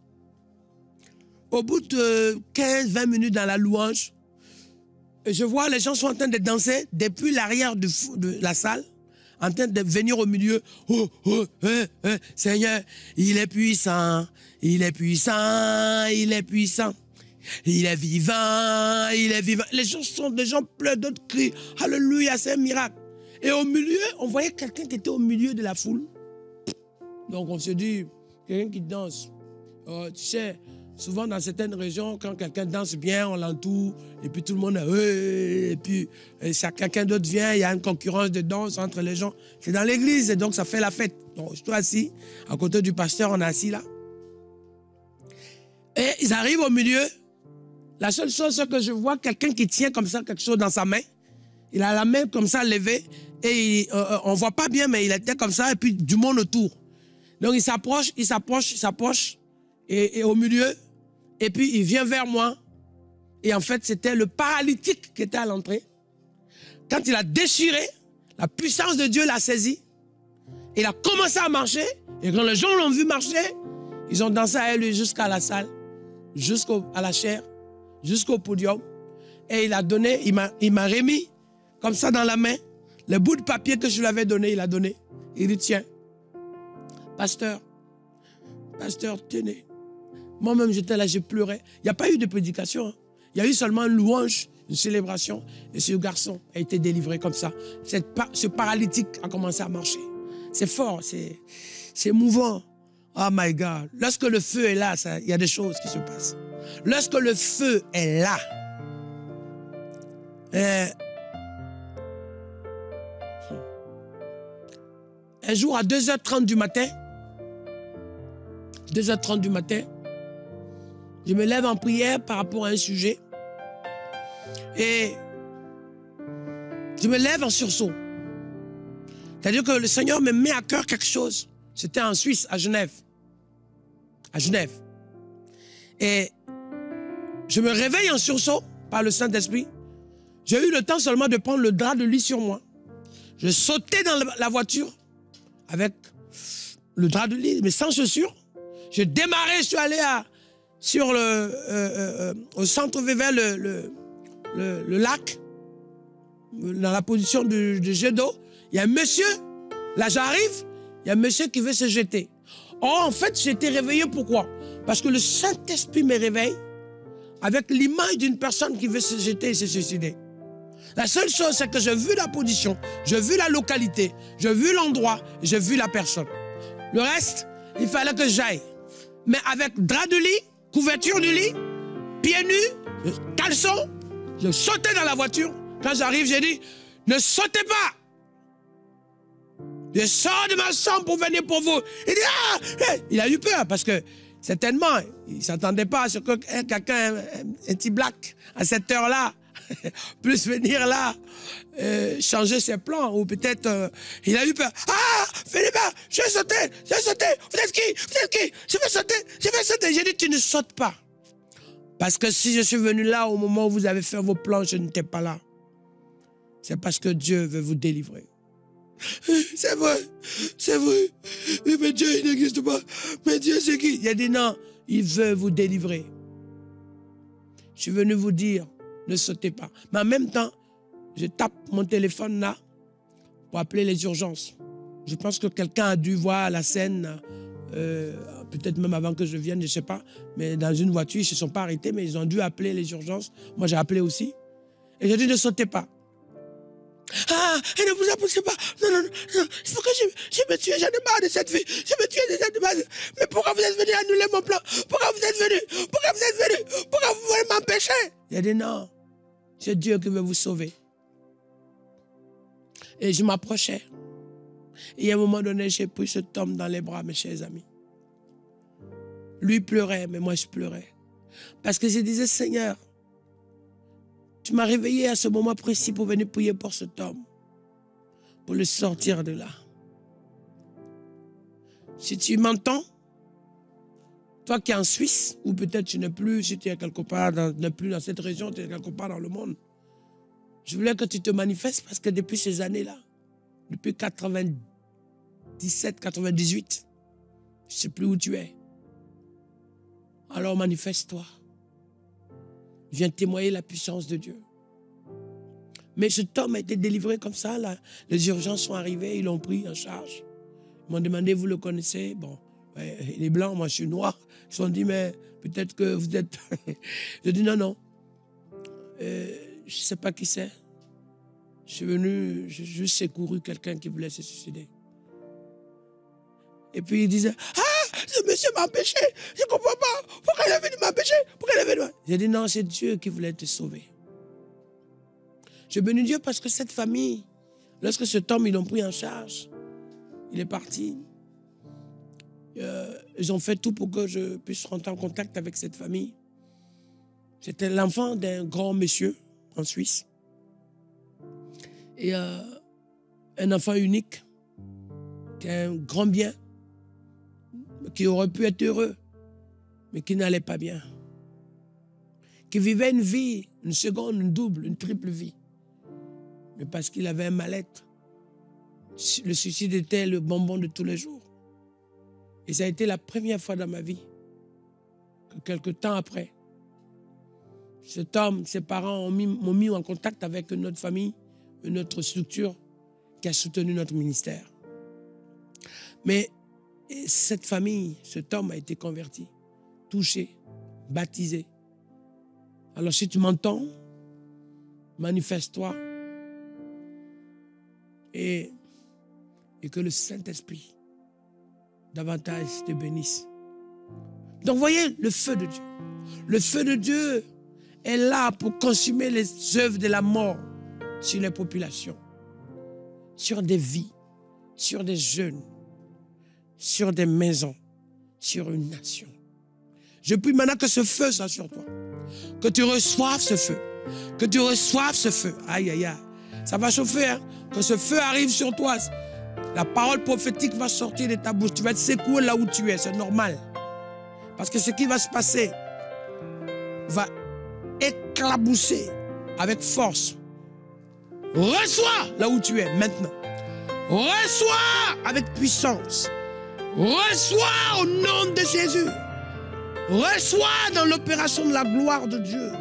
Au bout de 15-20 minutes dans la louange, je vois les gens sont en train de danser depuis l'arrière de la salle, en train de venir au milieu. Oh, oh, Seigneur, il est puissant, il est puissant, il est puissant. Il est vivant, il est vivant. Les gens sont des gens pleins, d'autres crient. Alléluia, c'est un miracle. Et au milieu, on voyait quelqu'un qui était au milieu de la foule. Donc on se dit, quelqu'un qui danse. Tu sais, souvent dans certaines régions, quand quelqu'un danse bien, on l'entoure, et puis tout le monde et puis quelqu'un d'autre vient, il y a une concurrence de danse entre les gens. C'est dans l'église, et donc ça fait la fête. Donc je suis assis, à côté du pasteur, on est assis là. Et ils arrivent au milieu. La seule chose, c'est que je vois quelqu'un qui tient comme ça quelque chose dans sa main. Il a la main comme ça levée, et on ne voit pas bien, mais il était comme ça, et puis du monde autour. Donc il s'approche, et au milieu, et puis il vient vers moi. Et en fait, c'était le paralytique qui était à l'entrée. Quand il a déchiré, la puissance de Dieu l'a saisi. Il a commencé à marcher, et quand les gens l'ont vu marcher, ils ont dansé à lui jusqu'à la salle, jusqu'à la chaire, jusqu'au podium. Et il a donné, il m'a remis, comme ça dans la main, le bout de papier que je lui avais donné, il a donné. Il dit, tiens, pasteur, tenez. Moi-même, j'étais là, je pleurais. Il n'y a pas eu de prédication. Hein. Il y a eu seulement une louange, une célébration. Et ce garçon a été délivré comme ça. Ce paralytique a commencé à marcher. C'est fort, c'est émouvant. Oh my God. Lorsque le feu est là, il y a des choses qui se passent. Lorsque le feu est là, un jour à 2h30 du matin, je me lève en prière par rapport à un sujet et je me lève en sursaut. C'est-à-dire que le Seigneur me met à cœur quelque chose. C'était en Suisse, à Genève. Et je me réveille en sursaut par le Saint-Esprit. J'ai eu le temps seulement de prendre le drap de lit sur moi. Je sautais dans la voiture avec le drap de lit, mais sans chaussures. Je démarrais, je suis allé au centre vers le lac, dans la position de jet d'eau. Il y a un monsieur, là j'arrive, Il y a un monsieur qui veut se jeter. Oh, en fait, j'étais réveillé, pourquoi? Parce que le Saint-Esprit me réveille avec l'image d'une personne qui veut se jeter et se suicider. La seule chose, c'est que j'ai vu la position, j'ai vu la localité, j'ai vu l'endroit, j'ai vu la personne. Le reste, il fallait que j'aille. Mais avec drap de lit, couverture du lit, pieds nus, caleçon, je sautais dans la voiture. Quand j'arrive, j'ai dit, ne sautez pas. Je sors de ma chambre pour venir pour vous. Il dit, ah! Il a eu peur parce que certainement, il ne s'attendait pas à ce que quelqu'un, un petit black, à cette heure-là, puisse venir là, changer ses plans. Ou peut-être, il a eu peur. Ah! Philippe, je vais sauter, je vais sauter. Vous êtes qui? Vous êtes qui? Je vais sauter, je vais sauter. J'ai dit, tu ne sautes pas. Parce que si je suis venu là au moment où vous avez fait vos plans, je n'étais pas là. C'est parce que Dieu veut vous délivrer. C'est vrai, c'est vrai. Mais Dieu, il n'existe pas. Mais Dieu, c'est qui? Il a dit non, il veut vous délivrer. Je suis venu vous dire, ne sautez pas. Mais en même temps, je tape mon téléphone là pour appeler les urgences. Je pense que quelqu'un a dû voir la scène, peut-être même avant que je vienne, je ne sais pas. Mais dans une voiture, ils ne se sont pas arrêtés, mais ils ont dû appeler les urgences. Moi, j'ai appelé aussi. Et j'ai dit, ne sautez pas. Ah, et ne vous approchez pas. Non, non, non, non. Il faut que je me tue. J'en ai marre de cette vie. Je me tue de cette vie. Mais pourquoi vous êtes venu annuler mon plan? Pourquoi vous êtes venu? Pourquoi vous êtes venu? Pourquoi vous voulez m'empêcher? Il a dit non. C'est Dieu qui veut vous sauver. Et je m'approchais. Et à un moment donné, j'ai pris cet homme dans les bras, mes chers amis. Lui pleurait, mais moi je pleurais. Parce que je disais, Seigneur, tu m'as réveillé à ce moment précis pour venir prier pour cet homme, pour le sortir de là. Si tu m'entends, toi qui es en Suisse, ou peut-être tu n'es plus, si tu es quelque part, n'es plus dans cette région, tu es quelque part dans le monde, je voulais que tu te manifestes parce que depuis ces années-là, depuis 97, 98, je ne sais plus où tu es. Alors manifeste-toi. Viens témoigner la puissance de Dieu. Mais cet homme a été délivré comme ça. Là. Les urgences sont arrivées, ils l'ont pris en charge. Ils m'ont demandé, vous le connaissez? Bon, ouais, il est blanc, moi je suis noir. Ils se sont dit, mais peut-être que vous êtes... Je dis, non, non. Je ne sais pas qui c'est. Je suis venu, j'ai juste secouru quelqu'un qui voulait se suicider. Et puis il disait, ah, ce monsieur m'a empêché, je ne comprends pas, pourquoi il est venu m'empêcher, pourquoi il est venu... J'ai dit, non, c'est Dieu qui voulait te sauver. J'ai béni Dieu parce que cette famille, lorsque cet homme, ils l'ont pris en charge, il est parti. Ils ont fait tout pour que je puisse rentrer en contact avec cette famille. C'était l'enfant d'un grand monsieur en Suisse. Et un enfant unique, qui a un grand bien, qui aurait pu être heureux, mais qui n'allait pas bien. Qui vivait une vie, une seconde, une double, une triple vie. Mais parce qu'il avait un mal-être. Le suicide était le bonbon de tous les jours. Et ça a été la première fois dans ma vie que quelque temps après, cet homme, ses parents m'ont mis en contact avec notre famille, notre structure qui a soutenu notre ministère. Mais cette famille, cet homme a été converti, touché, baptisé. Alors si tu m'entends, manifeste-toi et que le Saint-Esprit davantage te bénisse. Donc voyez le feu de Dieu. Le feu de Dieu est là pour consumer les œuvres de la mort sur les populations, sur des vies, sur des jeunes, sur des maisons, sur une nation. Je prie maintenant que ce feu soit sur toi, que tu reçoives ce feu, que tu reçoives ce feu. Aïe, aïe, aïe. Ça va chauffer, hein? Que ce feu arrive sur toi. La parole prophétique va sortir de ta bouche. Tu vas être secoué là où tu es, c'est normal. Parce que ce qui va se passer va éclabousser avec force. Reçois là où tu es maintenant. Reçois avec puissance. Reçois au nom de Jésus. Reçois dans l'opération de la gloire de Dieu.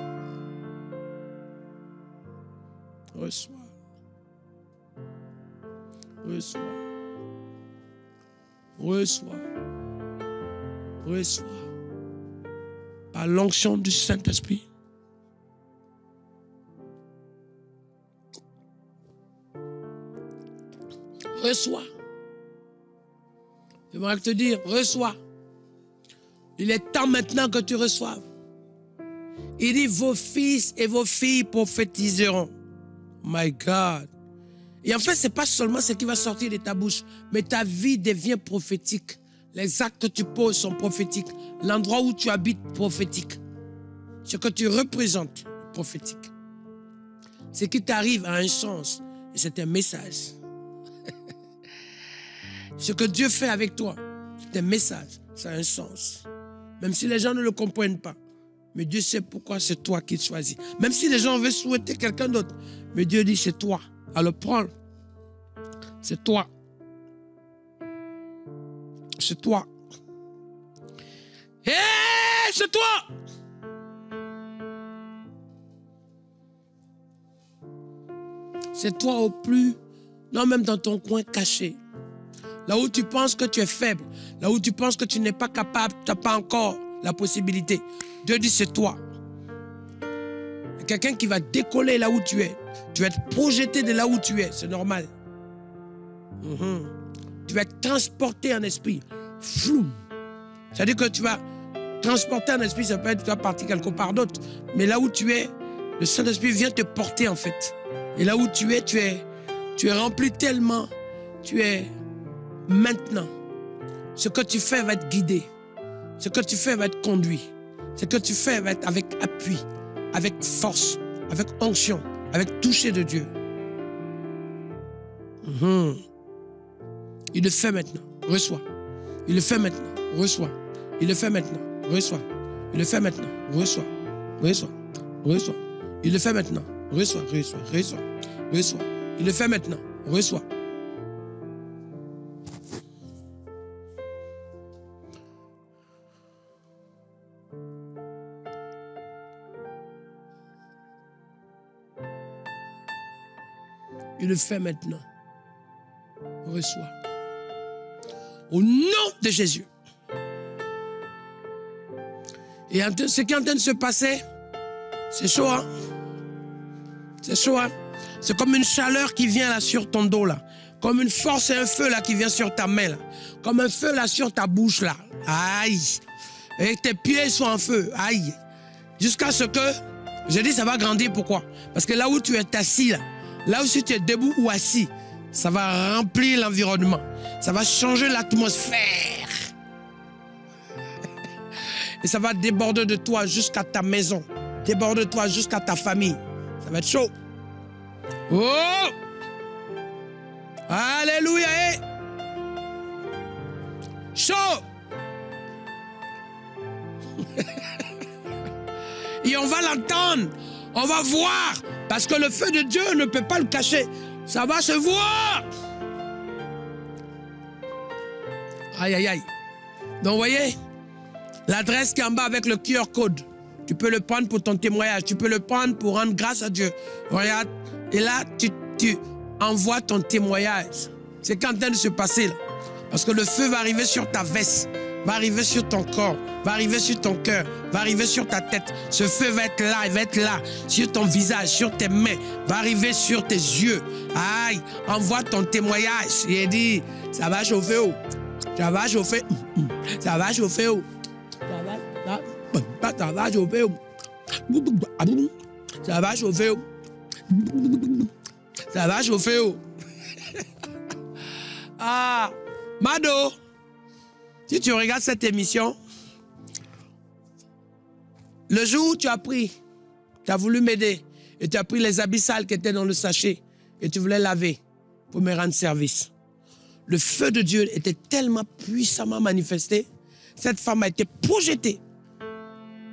Reçois. Reçois. Reçois. Reçois. Par l'onction du Saint-Esprit. Reçois. J'aimerais te dire, reçois. Il est temps maintenant que tu reçoives. Il dit, vos fils et vos filles prophétiseront. My God. Et en fait, ce n'est pas seulement ce qui va sortir de ta bouche, mais ta vie devient prophétique. Les actes que tu poses sont prophétiques. L'endroit où tu habites, prophétique. Ce que tu représentes, prophétique. Ce qui t'arrive a un sens. Et c'est un message. Ce que Dieu fait avec toi, c'est un message. Ça a un sens. Même si les gens ne le comprennent pas. Mais Dieu sait pourquoi c'est toi qu'il choisit. Même si les gens veulent souhaiter quelqu'un d'autre. Mais Dieu dit c'est toi. Alors prends. C'est toi. C'est toi. Hé, c'est toi. C'est toi au plus, non même dans ton coin caché. Là où tu penses que tu es faible, là où tu penses que tu n'es pas capable, tu n'as pas encore la possibilité. Dieu dit c'est toi. Quelqu'un qui va décoller là où tu es. Tu vas être projeté de là où tu es, c'est normal. Tu vas être transporté en esprit. Floum. C'est-à-dire que tu vas transporter en esprit, ça peut être que tu vas partir quelque part d'autre. Mais là où tu es, le Saint-Esprit vient te porter en fait. Et là où tu es rempli tellement, tu es maintenant. Ce que tu fais va être guidé. Ce que tu fais va être conduit. Ce que tu fais va être avec appui, avec force, avec onction, avec toucher de Dieu. Il le fait maintenant, reçois. Il le fait maintenant, reçois. Il le fait maintenant, reçois. Il le fait maintenant, reçois. Reçois, reçois. Il le fait maintenant, reçois, reçois, reçois, reçois. Il le fait maintenant, reçois. Il le fait maintenant. Reçois. Au nom de Jésus. Et ce qui est en train de se passer, c'est chaud, hein? C'est chaud, hein? C'est comme une chaleur qui vient là sur ton dos, là. Comme une force et un feu là qui vient sur ta main, là. Comme un feu là sur ta bouche, là. Aïe. Et tes pieds sont en feu. Aïe. Jusqu'à ce que, je dis ça va grandir, pourquoi? Parce que là où tu es assis, là où tu es debout ou assis, ça va remplir l'environnement. Ça va changer l'atmosphère. Et ça va déborder de toi jusqu'à ta maison. Déborder de toi jusqu'à ta famille. Ça va être chaud. Oh! Alléluia! Eh. Chaud! Et on va l'entendre. On va voir. Parce que le feu de Dieu ne peut pas le cacher. Ça va se voir. Aïe, aïe, aïe. Donc, vous voyez, l'adresse qui est en bas avec le QR code, tu peux le prendre pour ton témoignage. Tu peux le prendre pour rendre grâce à Dieu. Regarde. Et là, tu envoies ton témoignage. C'est quand en train de se passer, là. Parce que le feu va arriver sur ta veste, va arriver sur ton corps, va arriver sur ton cœur, va arriver sur ta tête. Ce feu va être là, il va être là, sur ton visage, sur tes mains, va arriver sur tes yeux. Aïe, envoie ton témoignage. Et dit, ça va chauffer, oh. Ça va chauffer. Ça va chauffer, oh. Ça va chauffer, oh. Ça va chauffer, oh. Ça va chauffer, oh. Ah, Mado, si tu regardes cette émission, le jour où tu as pris, tu as voulu m'aider, et tu as pris les habits sales qui étaient dans le sachet, et tu voulais laver pour me rendre service. Le feu de Dieu était tellement puissamment manifesté, cette femme a été projetée.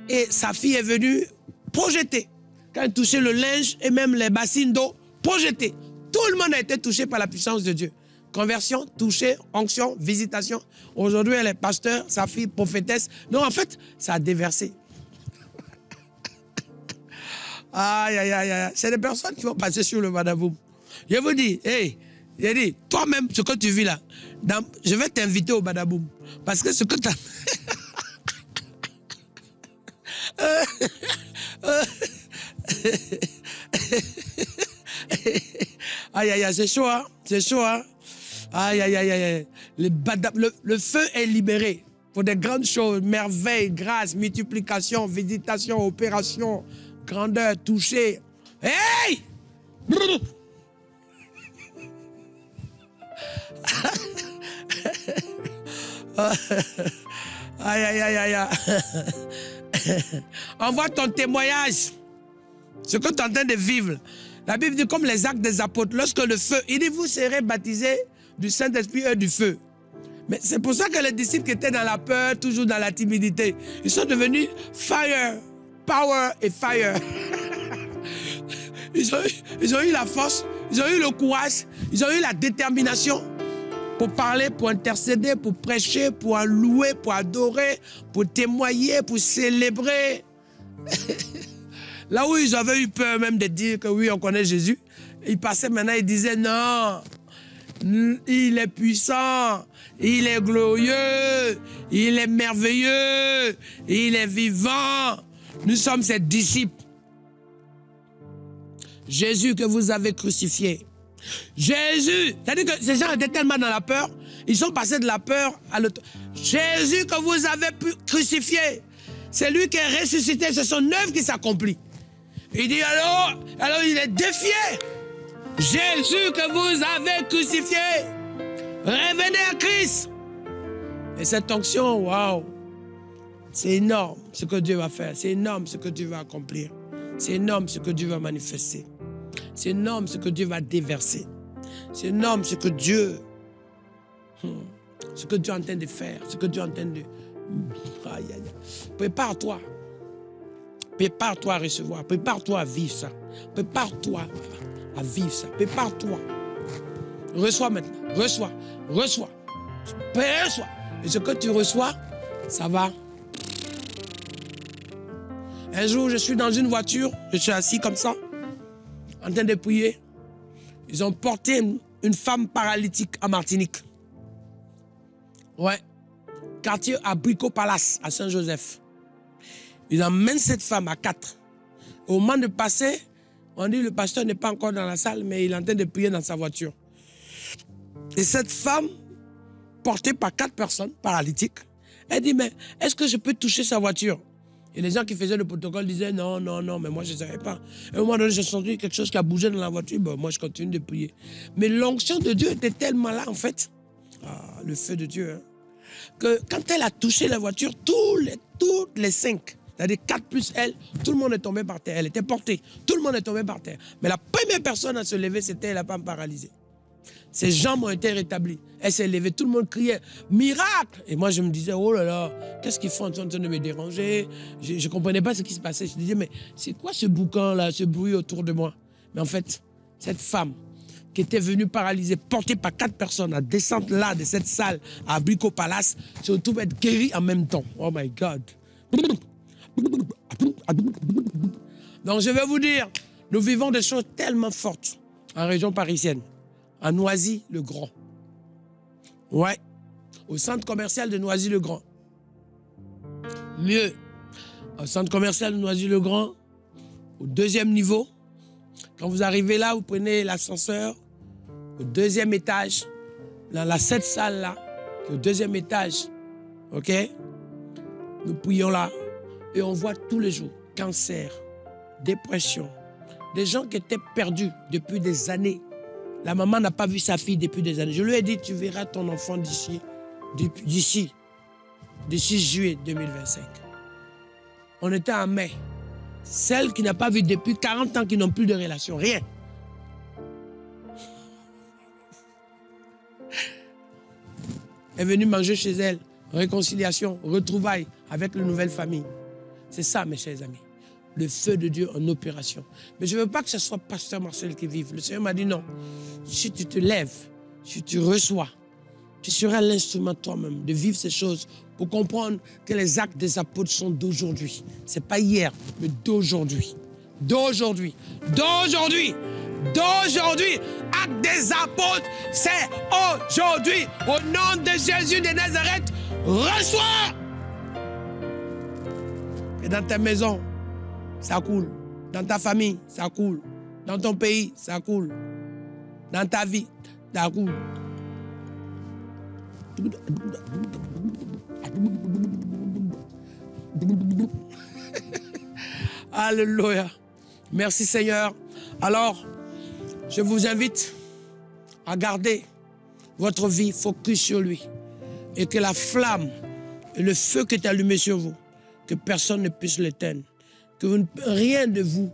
Et sa fille est venue projetée. Quand elle touchait le linge et même les bassines d'eau, projetées. Tout le monde a été touché par la puissance de Dieu. Conversion, touché, onction, visitation. Aujourd'hui, elle est pasteur, sa fille prophétesse. Non, en fait, ça a déversé. Aïe, aïe, aïe, aïe. C'est des personnes qui vont passer sur le Badaboum. Je vous dis, hey, J'ai dit, toi-même, ce que tu vis là, je vais t'inviter au Badaboum. Parce que ce que tu as... Aïe, aïe, aïe, c'est chaud, hein? C'est chaud, hein? Aïe, aïe, aïe, aïe. Le feu est libéré pour des grandes choses, merveilles, grâce, multiplication, visitation, opération, grandeur, toucher. Hey! Aïe, aïe, aïe, aïe. Envoie ton témoignage. Ce que tu es en train de vivre. La Bible dit comme les actes des apôtres. Lorsque le feu, il dit vous serez baptisés du Saint-Esprit et du feu. Mais c'est pour ça que les disciples qui étaient dans la peur, toujours dans la timidité, ils sont devenus fire, power et fire. Ils ont eu la force, ils ont eu le courage, ils ont eu la détermination pour parler, pour intercéder, pour prêcher, pour louer, pour adorer, pour témoigner, pour célébrer. Là où ils avaient eu peur même de dire que oui, on connaît Jésus, ils passaient maintenant, ils disaient non, il est puissant, il est glorieux, il est merveilleux, il est vivant. Nous sommes ses disciples. Jésus que vous avez crucifié. Jésus, c'est-à-dire que ces gens étaient tellement dans la peur, ils sont passés de la peur à l'autorité. Jésus que vous avez crucifié, c'est lui qui est ressuscité, c'est son œuvre qui s'accomplit. Il dit alors il est défié. Jésus que vous avez crucifié, revenez à Christ. Et cette onction, waouh, c'est énorme ce que Dieu va faire, c'est énorme ce que Dieu va accomplir, c'est énorme ce que Dieu va manifester, c'est énorme ce que Dieu va déverser, c'est énorme ce que Dieu est en train de faire, ce que Dieu est en train de... Aïe, aïe, aïe. Prépare-toi. Prépare-toi à recevoir. Prépare-toi à vivre ça. Prépare-toi à vivre ça. Prépare-toi. Reçois maintenant. Reçois. Reçois. Reçois. Et ce que tu reçois, ça va. Un jour, je suis dans une voiture. Je suis assis comme ça, en train de prier. Ils ont porté une femme paralytique à Martinique. Ouais. Quartier Abricot Palace, à Saint-Joseph. Ils emmènent cette femme à 4. Au moment de passer, on dit le pasteur n'est pas encore dans la salle, mais il est en train de prier dans sa voiture. Et cette femme, portée par 4 personnes paralytiques, elle dit, mais est-ce que je peux toucher sa voiture? Et les gens qui faisaient le protocole disaient, non, non, non, mais moi je ne savais pas. Et au moment donné, j'ai senti quelque chose qui a bougé dans la voiture, bon, moi je continue de prier. Mais l'onction de Dieu était tellement là, en fait. Ah, le feu de Dieu, hein, que quand elle a touché la voiture, toutes les 5, c'est-à-dire 4 plus elle, tout le monde est tombé par terre. Elle était portée, tout le monde est tombé par terre. Mais la première personne à se lever, c'était la femme paralysée. Ses jambes ont été rétablies. Elle s'est levée, tout le monde criait « Miracle !» Et moi, je me disais « Oh là là, qu'est-ce qu'ils font en train de me déranger ?» Je ne comprenais pas ce qui se passait. Je disais « Mais c'est quoi ce boucan-là, ce bruit autour de moi ?» Mais en fait, cette femme qui était venue paralysée, portée par 4 personnes, à descendre là, de cette salle, à Abricot Palace, se retrouve être guérie en même temps. Oh my God. Donc je vais vous dire, nous vivons des choses tellement fortes en région parisienne, à Noisy-le-Grand. Ouais, au centre commercial de Noisy-le-Grand. Mieux, au centre commercial de Noisy-le-Grand, au 2e niveau. Quand vous arrivez là, vous prenez l'ascenseur au 2e étage, dans cette salle-là, au 2e étage. OK? Nous prions là et on voit tous les jours cancer, dépression, des gens qui étaient perdus depuis des années. La maman n'a pas vu sa fille depuis des années. Je lui ai dit, tu verras ton enfant d'ici juillet 2025. On était en mai. Celle qui n'a pas vu depuis 40 ans, qui n'ont plus de relation, rien. Elle est venue manger chez elle, réconciliation, retrouvailles avec la nouvelle famille. C'est ça, mes chers amis, le feu de Dieu en opération. Mais je ne veux pas que ce soit pasteur Marcel qui vive. Le Seigneur m'a dit non, si tu te lèves, si tu reçois, tu seras l'instrument toi-même de vivre ces choses pour comprendre que les actes des apôtres sont d'aujourd'hui. Ce n'est pas hier, mais d'aujourd'hui. D'aujourd'hui. D'aujourd'hui. d'aujourd'hui. Acte des apôtres, c'est aujourd'hui. Au nom de Jésus de Nazareth, reçois. Et dans ta maison, ça coule. Dans ta famille, ça coule. Dans ton pays, ça coule. Dans ta vie, ça coule. Alléluia. Merci Seigneur. Alors, je vous invite à garder votre vie focus sur lui. Et que la flamme et le feu qui est allumé sur vous, que personne ne puisse l'éteindre. Que rien de vous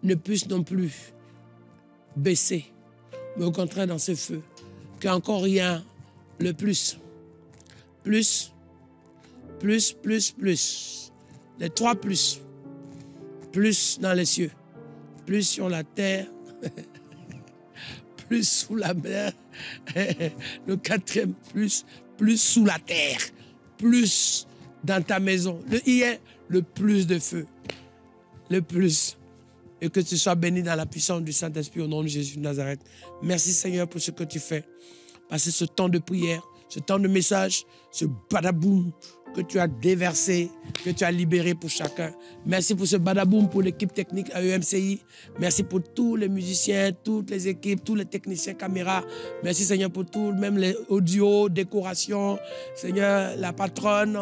ne puisse non plus baisser. Mais au contraire, dans ce feu, qu'encore rien, le plus. Plus. Les 3 plus. Plus dans les cieux. Plus sur la terre. Plus sous la mer. Le 4e plus. Plus sous la terre. Plus dans ta maison. Le plus de feu. Le plus. Et que tu sois béni dans la puissance du Saint-Esprit au nom de Jésus de Nazareth. Merci Seigneur pour ce que tu fais. Passez ce temps de prière, ce temps de message, ce badaboum que tu as déversé, que tu as libéré pour chacun. Merci pour ce badaboum pour l'équipe technique AEMCI. Merci pour tous les musiciens, toutes les équipes, tous les techniciens caméra. Merci Seigneur pour tout, même les audio, décoration. Seigneur, la patronne,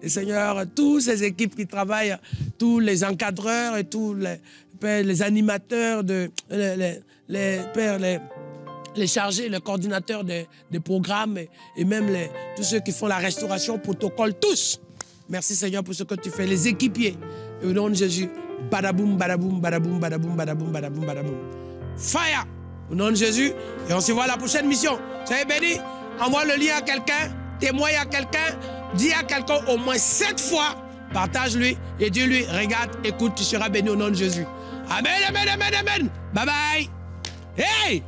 et Seigneur, toutes ces équipes qui travaillent, tous les encadreurs et tous les animateurs, les chargés, les coordinateurs des programmes et même tous ceux qui font la restauration, protocole, tous. Merci Seigneur pour ce que tu fais. Les équipiers. Et au nom de Jésus, badaboum, badaboum, badaboum, badaboum, badaboum, badaboum, badaboum. Fire! Au nom de Jésus. Et on se voit à la prochaine mission. Soyez bénis. Envoie le lien à quelqu'un, témoigne à quelqu'un, dis à quelqu'un au moins 7 fois, partage-lui et dis-lui, regarde, écoute, tu seras béni au nom de Jésus. Amen, amen, amen, amen. Bye bye. Hey!